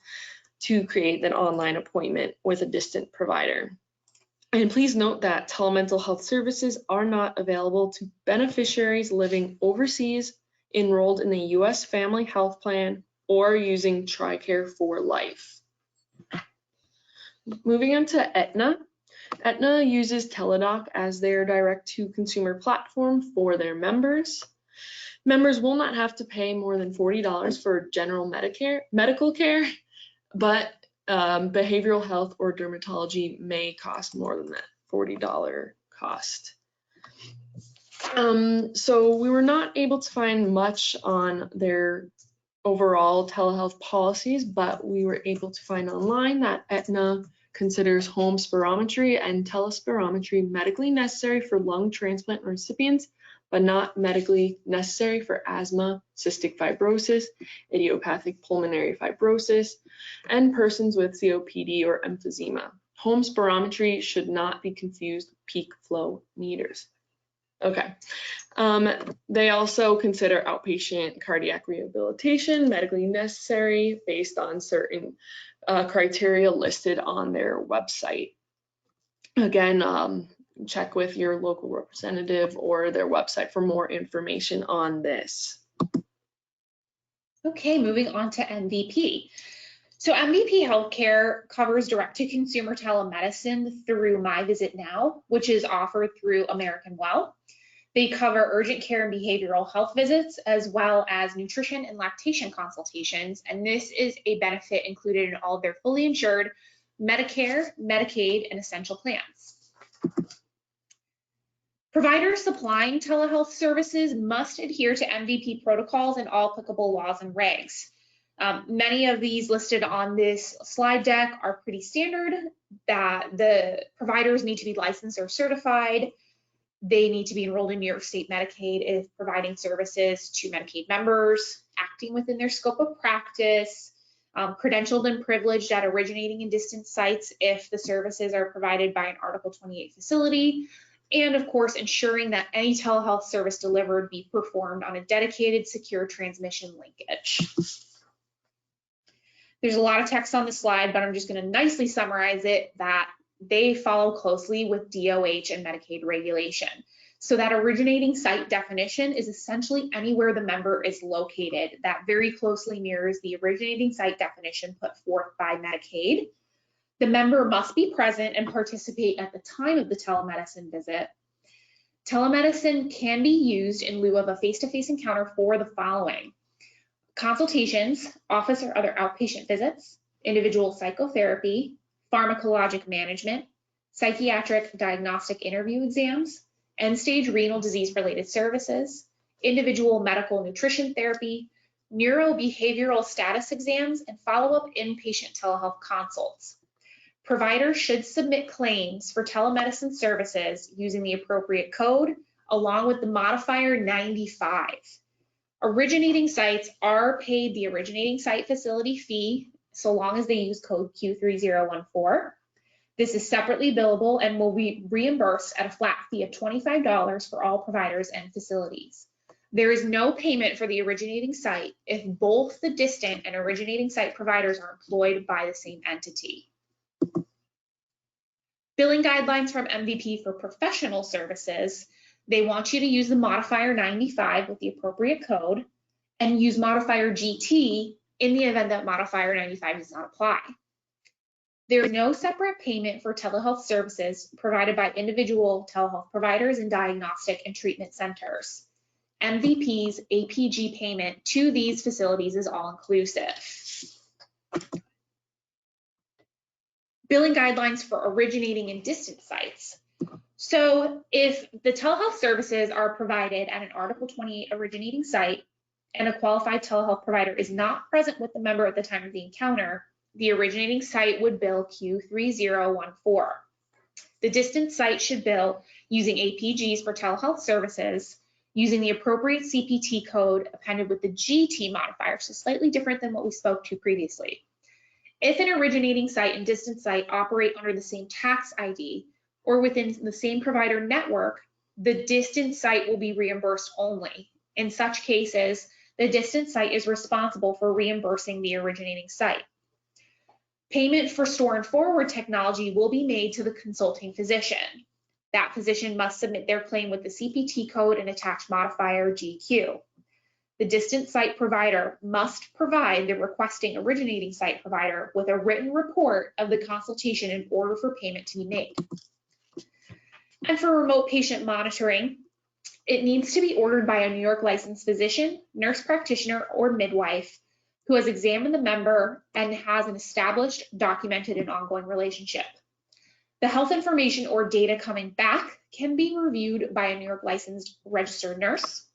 to create an online appointment with a distant provider. And please note that telemental health services are not available to beneficiaries living overseas, enrolled in the U.S. Family Health Plan, or using TRICARE for Life. Moving on to Aetna. Aetna uses Teladoc as their direct-to-consumer platform for their members. Members will not have to pay more than $40 for general medical care, but behavioral health or dermatology may cost more than that $40 cost. So we were not able to find much on their overall telehealth policies, but we were able to find online that Aetna considers home spirometry and telespirometry medically necessary for lung transplant recipients, but not medically necessary for asthma, cystic fibrosis, idiopathic pulmonary fibrosis, and persons with COPD or emphysema. Home spirometry should not be confused with peak flow meters. Okay. They also consider outpatient cardiac rehabilitation medically necessary based on certain criteria listed on their website. Again, check with your local representative or their website for more information on this. Okay, moving on to MVP. So MVP Healthcare covers direct-to-consumer telemedicine through My Visit Now, which is offered through American Well. They cover urgent care and behavioral health visits, as well as nutrition and lactation consultations. And this is a benefit included in all of their fully insured Medicare, Medicaid, and essential plans. Providers supplying telehealth services must adhere to MVP protocols and all applicable laws and regs. Many of these listed on this slide deck are pretty standard, that the providers need to be licensed or certified. They need to be enrolled in New York State Medicaid if providing services to Medicaid members, acting within their scope of practice, credentialed and privileged at originating and distant sites if the services are provided by an Article 28 facility, and of course, ensuring that any telehealth service delivered be performed on a dedicated, secure transmission linkage. There's a lot of text on the slide, but I'm just going to nicely summarize it that they follow closely with DOH and Medicaid regulation. So that originating site definition is essentially anywhere the member is located. That very closely mirrors the originating site definition put forth by Medicaid. The member must be present and participate at the time of the telemedicine visit. Telemedicine can be used in lieu of a face-to-face encounter for the following: consultations, office or other outpatient visits, individual psychotherapy, pharmacologic management, psychiatric diagnostic interview exams, end-stage renal disease-related services, individual medical nutrition therapy, neurobehavioral status exams, and follow-up inpatient telehealth consults. Providers should submit claims for telemedicine services using the appropriate code, along with the modifier 95. Originating sites are paid the originating site facility fee so long as they use code Q3014. This is separately billable and will be reimbursed at a flat fee of $25 for all providers and facilities. There is no payment for the originating site if both the distant and originating site providers are employed by the same entity. Billing guidelines from MVP for professional services: they want you to use the modifier 95 with the appropriate code and use modifier GT in the event that modifier 95 does not apply. There is no separate payment for telehealth services provided by individual telehealth providers and diagnostic and treatment centers. MVP's APG payment to these facilities is all inclusive. Billing guidelines for originating and distant sites. So if the telehealth services are provided at an Article 28 originating site and a qualified telehealth provider is not present with the member at the time of the encounter, the originating site would bill Q3014. The distant site should bill using APGs for telehealth services using the appropriate CPT code appended with the GT modifier, so slightly different than what we spoke to previously. If an originating site and distant site operate under the same tax ID or within the same provider network, the distant site will be reimbursed only. In such cases, the distant site is responsible for reimbursing the originating site. Payment for store and forward technology will be made to the consulting physician. That physician must submit their claim with the CPT code and attach modifier GQ. The distant site provider must provide the requesting originating site provider with a written report of the consultation in order for payment to be made. And for remote patient monitoring, it needs to be ordered by a New York licensed physician, nurse practitioner, or midwife who has examined the member and has an established, documented, and ongoing relationship. The health information or data coming back can be reviewed by a New York licensed registered nurse.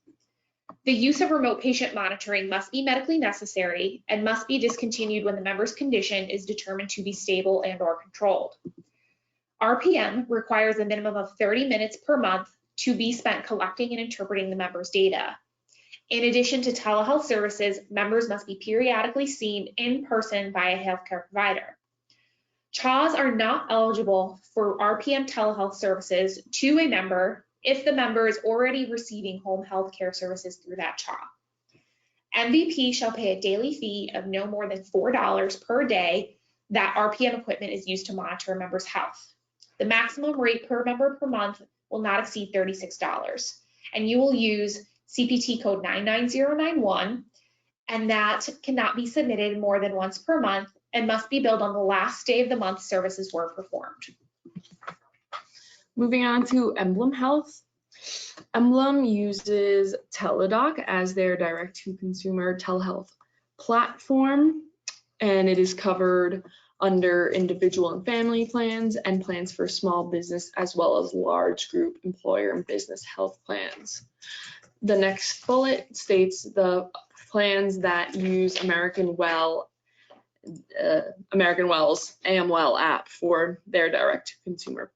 The use of remote patient monitoring must be medically necessary and must be discontinued when the member's condition is determined to be stable and/or controlled. RPM requires a minimum of 30 minutes per month to be spent collecting and interpreting the member's data. In addition to telehealth services, members must be periodically seen in person by a healthcare provider. CHAs are not eligible for RPM telehealth services to a member if the member is already receiving home health care services through that CHA. MVP shall pay a daily fee of no more than $4 per day that RPM equipment is used to monitor a member's health. The maximum rate per member per month will not exceed $36, and you will use CPT code 99091, and that cannot be submitted more than once per month and must be billed on the last day of the month services were performed. Moving on to Emblem Health. Emblem uses Teladoc as their direct-to-consumer telehealth platform, and it is covered under individual and family plans and plans for small business, as well as large group employer and business health plans. The next bullet states the plans that use American Well's AmWell app for their direct consumer.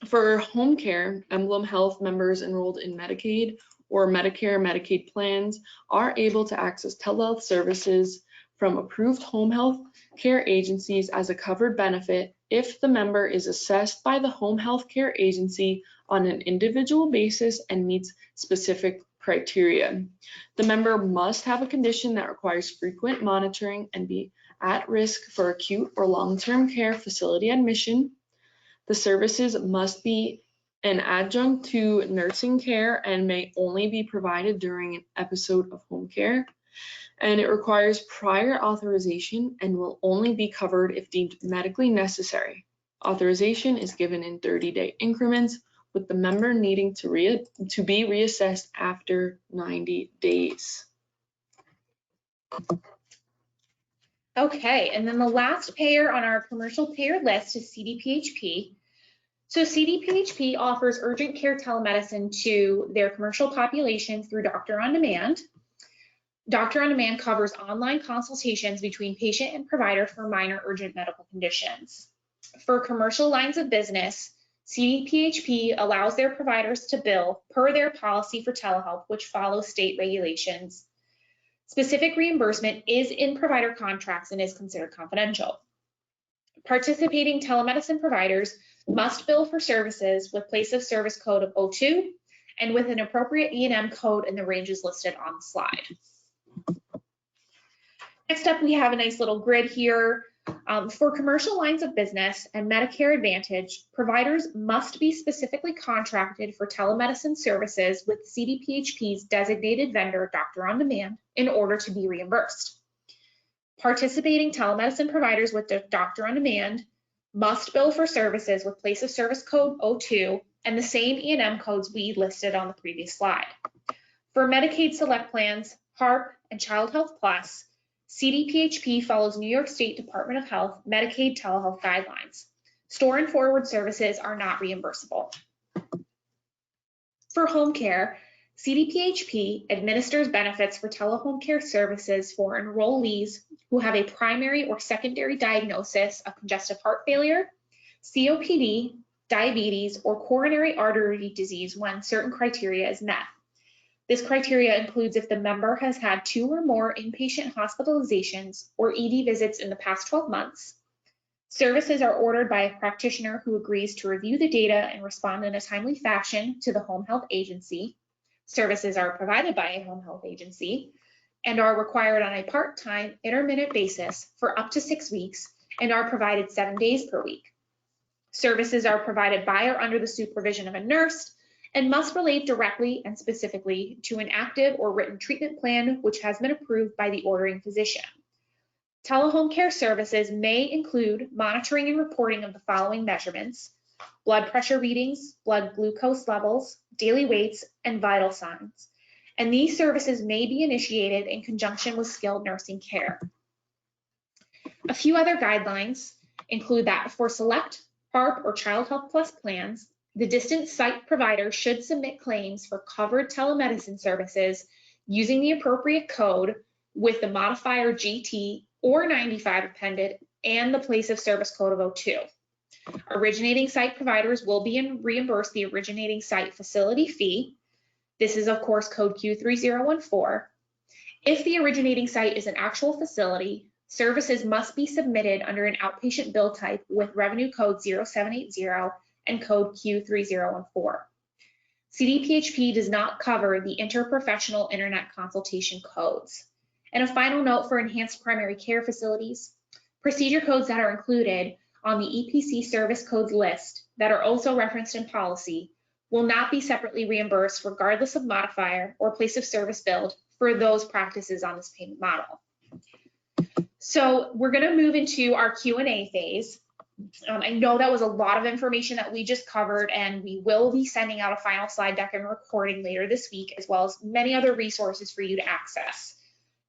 For home care, Emblem Health members enrolled in Medicaid or Medicare Medicaid plans are able to access telehealth services from approved home health care agencies as a covered benefit if the member is assessed by the home health care agency on an individual basis and meets specific criteria. The member must have a condition that requires frequent monitoring and be at risk for acute or long-term care facility admission. The services must be an adjunct to nursing care and may only be provided during an episode of home care. And it requires prior authorization and will only be covered if deemed medically necessary. Authorization is given in 30-day increments, with the member needing to be reassessed after 90 days. Okay, and then the last payer on our commercial payer list is CDPHP. So CDPHP offers urgent care telemedicine to their commercial population through Doctor on Demand. Doctor on Demand covers online consultations between patient and provider for minor urgent medical conditions. For commercial lines of business, CDPHP allows their providers to bill per their policy for telehealth, which follows state regulations. Specific reimbursement is in provider contracts and is considered confidential. Participating telemedicine providers must bill for services with place of service code of 02 and with an appropriate E&M code in the ranges listed on the slide. Next up, we have a nice little grid here. For commercial lines of business and Medicare Advantage, providers must be specifically contracted for telemedicine services with CDPHP's designated vendor, Doctor on Demand, in order to be reimbursed. Participating telemedicine providers with Doctor on Demand must bill for services with place of service code 02 and the same E&M codes we listed on the previous slide. For Medicaid Select Plans, HARP, and Child Health Plus, CDPHP follows New York State Department of Health Medicaid telehealth guidelines. Store and forward services are not reimbursable. For home care, CDPHP administers benefits for telehome care services for enrollees who have a primary or secondary diagnosis of congestive heart failure, COPD, diabetes, or coronary artery disease when certain criteria is met. This criteria includes if the member has had 2 or more inpatient hospitalizations or ED visits in the past 12 months. Services are ordered by a practitioner who agrees to review the data and respond in a timely fashion to the home health agency. Services are provided by a home health agency and are required on a part-time, intermittent basis for up to 6 weeks and are provided 7 days per week. Services are provided by or under the supervision of a nurse and must relate directly and specifically to an active or written treatment plan which has been approved by the ordering physician. Telehome care services may include monitoring and reporting of the following measurements: blood pressure readings, blood glucose levels, daily weights, and vital signs. And these services may be initiated in conjunction with skilled nursing care. A few other guidelines include that for select HARP or Child Health Plus plans, the distant site provider should submit claims for covered telemedicine services using the appropriate code with the modifier GT or 95 appended and the place of service code of 02. Originating site providers will be reimbursed the originating site facility fee. This is, of course, code Q3014. If the originating site is an actual facility, services must be submitted under an outpatient bill type with revenue code 0780 and code Q3014. CDPHP does not cover the interprofessional internet consultation codes. And a final note for enhanced primary care facilities, procedure codes that are included on the EPC service codes list that are also referenced in policy will not be separately reimbursed regardless of modifier or place of service billed for those practices on this payment model. So we're going to move into our Q&A phase. I know that was a lot of information that we just covered, and we will be sending out a final slide deck and recording later this week, as well as many other resources for you to access.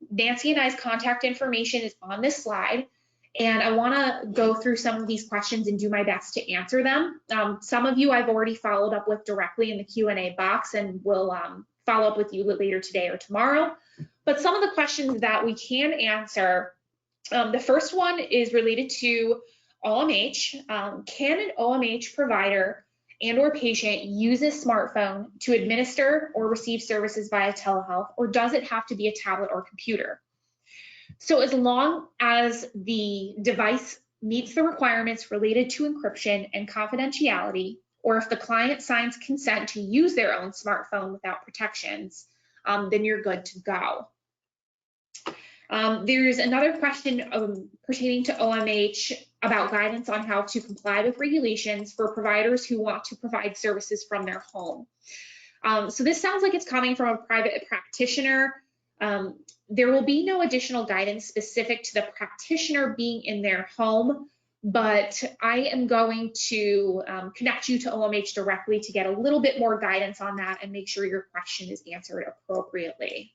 Nancy and I's contact information is on this slide, And I want to go through some of these questions and do my best to answer them. Some of you I've already followed up with directly in the Q&A box, and will follow up with you later today or tomorrow. But some of the questions that we can answer, the first one is related to OMH. Can an OMH provider and or patient use a smartphone to administer or receive services via telehealth, or does it have to be a tablet or computer? So as long as the device meets the requirements related to encryption and confidentiality, or if the client signs consent to use their own smartphone without protections, then you're good to go. There's another question pertaining to OMH about guidance on how to comply with regulations for providers who want to provide services from their home. So this sounds like it's coming from a private practitioner. There will be no additional guidance specific to the practitioner being in their home, but I am going to connect you to OMH directly to get a little bit more guidance on that and make sure your question is answered appropriately.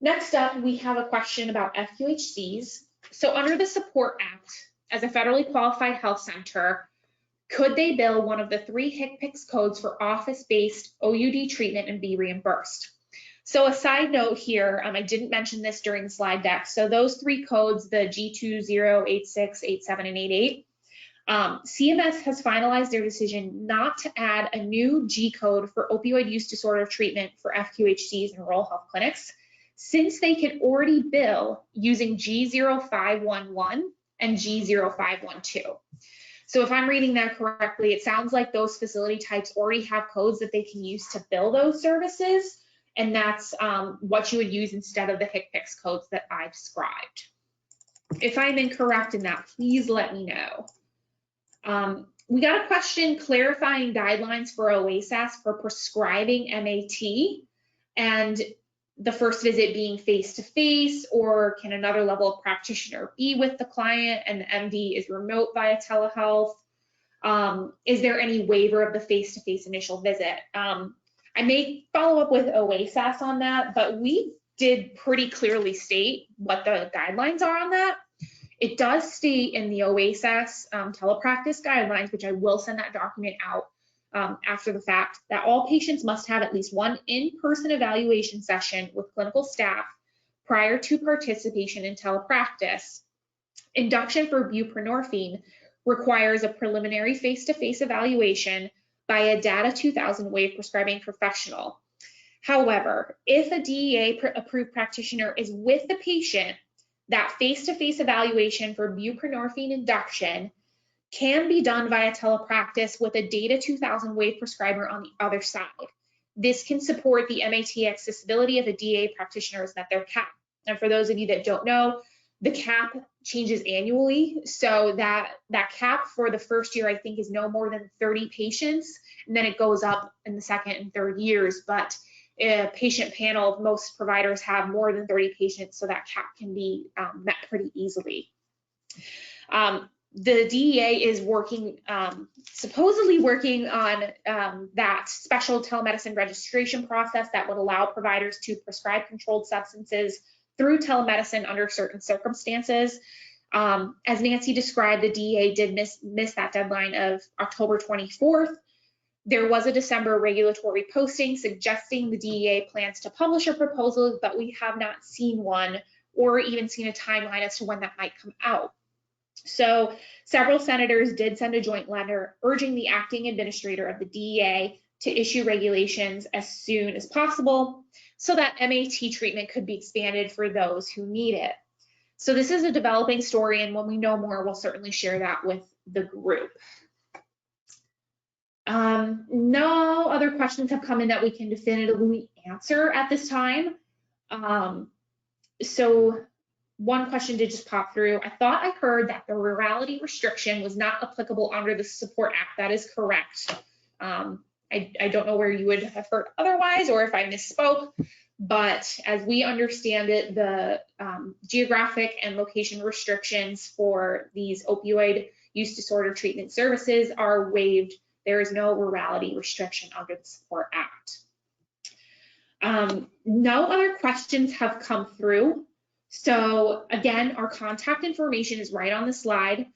Next up, we have a question about FQHCs. So under the Support Act, as a federally qualified health center, could they bill one of the 3 HCPCS codes for office-based OUD treatment and be reimbursed? So a side note here, I didn't mention this during the slide deck. So those 3 codes, the G20, 86, 87, and 88, CMS has finalized their decision not to add a new G code for opioid use disorder treatment for FQHCs and rural health clinics, since they can already bill using G0511 and G0512. So if I'm reading that correctly, it sounds like those facility types already have codes that they can use to bill those services, and that's what you would use instead of the HCPCS codes that I described. If I'm incorrect in that, please let me know. We got a question clarifying guidelines for OASAS for prescribing MAT, and the first visit being face-to-face, or can another level of practitioner be with the client and the MD is remote via telehealth? Is there any waiver of the face-to-face initial visit? I may follow up with OASAS on that, but we did pretty clearly state what the guidelines are on that. It does state in the OASAS telepractice guidelines, which I will send that document out after the fact, that all patients must have at least one in-person evaluation session with clinical staff prior to participation in telepractice. Induction for buprenorphine requires a preliminary face-to-face evaluation by a DATA 2000 waive prescribing professional. However, if a DEA-approved practitioner is with the patient, that face-to-face evaluation for buprenorphine induction can be done via telepractice with a DATA 2000 waive prescriber on the other side. This can support the MAT accessibility of a DEA practitioners at their cap. And for those of you that don't know, the cap changes annually. So that cap for the first year, I think, is no more than 30 patients, and then it goes up in the second and third years. But a patient panel, most providers have more than 30 patients, so that cap can be met pretty easily. The DEA is working, supposedly working on that special telemedicine registration process that would allow providers to prescribe controlled substances through telemedicine under certain circumstances. As Nancy described, the DEA did miss that deadline of October 24th. There was a December regulatory posting suggesting the DEA plans to publish a proposal, but we have not seen one or even seen a timeline as to when that might come out. So several senators did send a joint letter urging the acting administrator of the DEA to issue regulations as soon as possible so that MAT treatment could be expanded for those who need it. So this is a developing story, and when we know more, we'll certainly share that with the group. No other questions have come in that we can definitively answer at this time. So one question did just pop through. I thought I heard that the rurality restriction was not applicable under the Support Act. That is correct. I don't know where you would have heard otherwise, or if I misspoke, but as we understand it, the geographic and location restrictions for these opioid use disorder treatment services are waived. There is no rurality restriction under the Support Act. No other questions have come through. So again, our contact information is right on the slide.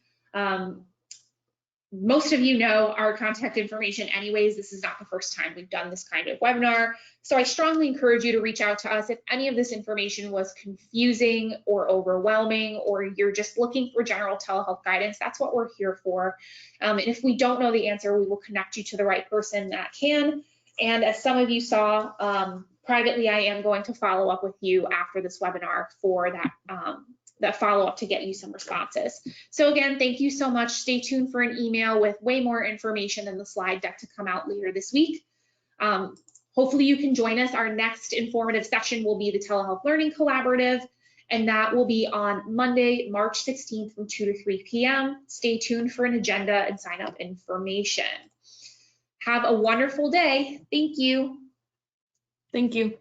Most of you know our contact information anyways. This is not the first time we've done this kind of webinar. So I strongly encourage you to reach out to us if any of this information was confusing or overwhelming, or you're just looking for general telehealth guidance. That's what we're here for. And if we don't know the answer, we will connect you to the right person that can. And as some of you saw, privately, I am going to follow up with you after this webinar for that follow-up to get you some responses. So again, thank you so much. Stay tuned for an email with way more information in the slide deck to come out later this week. Hopefully you can join us. Our next informative session will be the Telehealth Learning Collaborative, and that will be on Monday, March 16th from 2 to 3 p.m. Stay tuned for an agenda and sign up information. Have a wonderful day. Thank you. Thank you.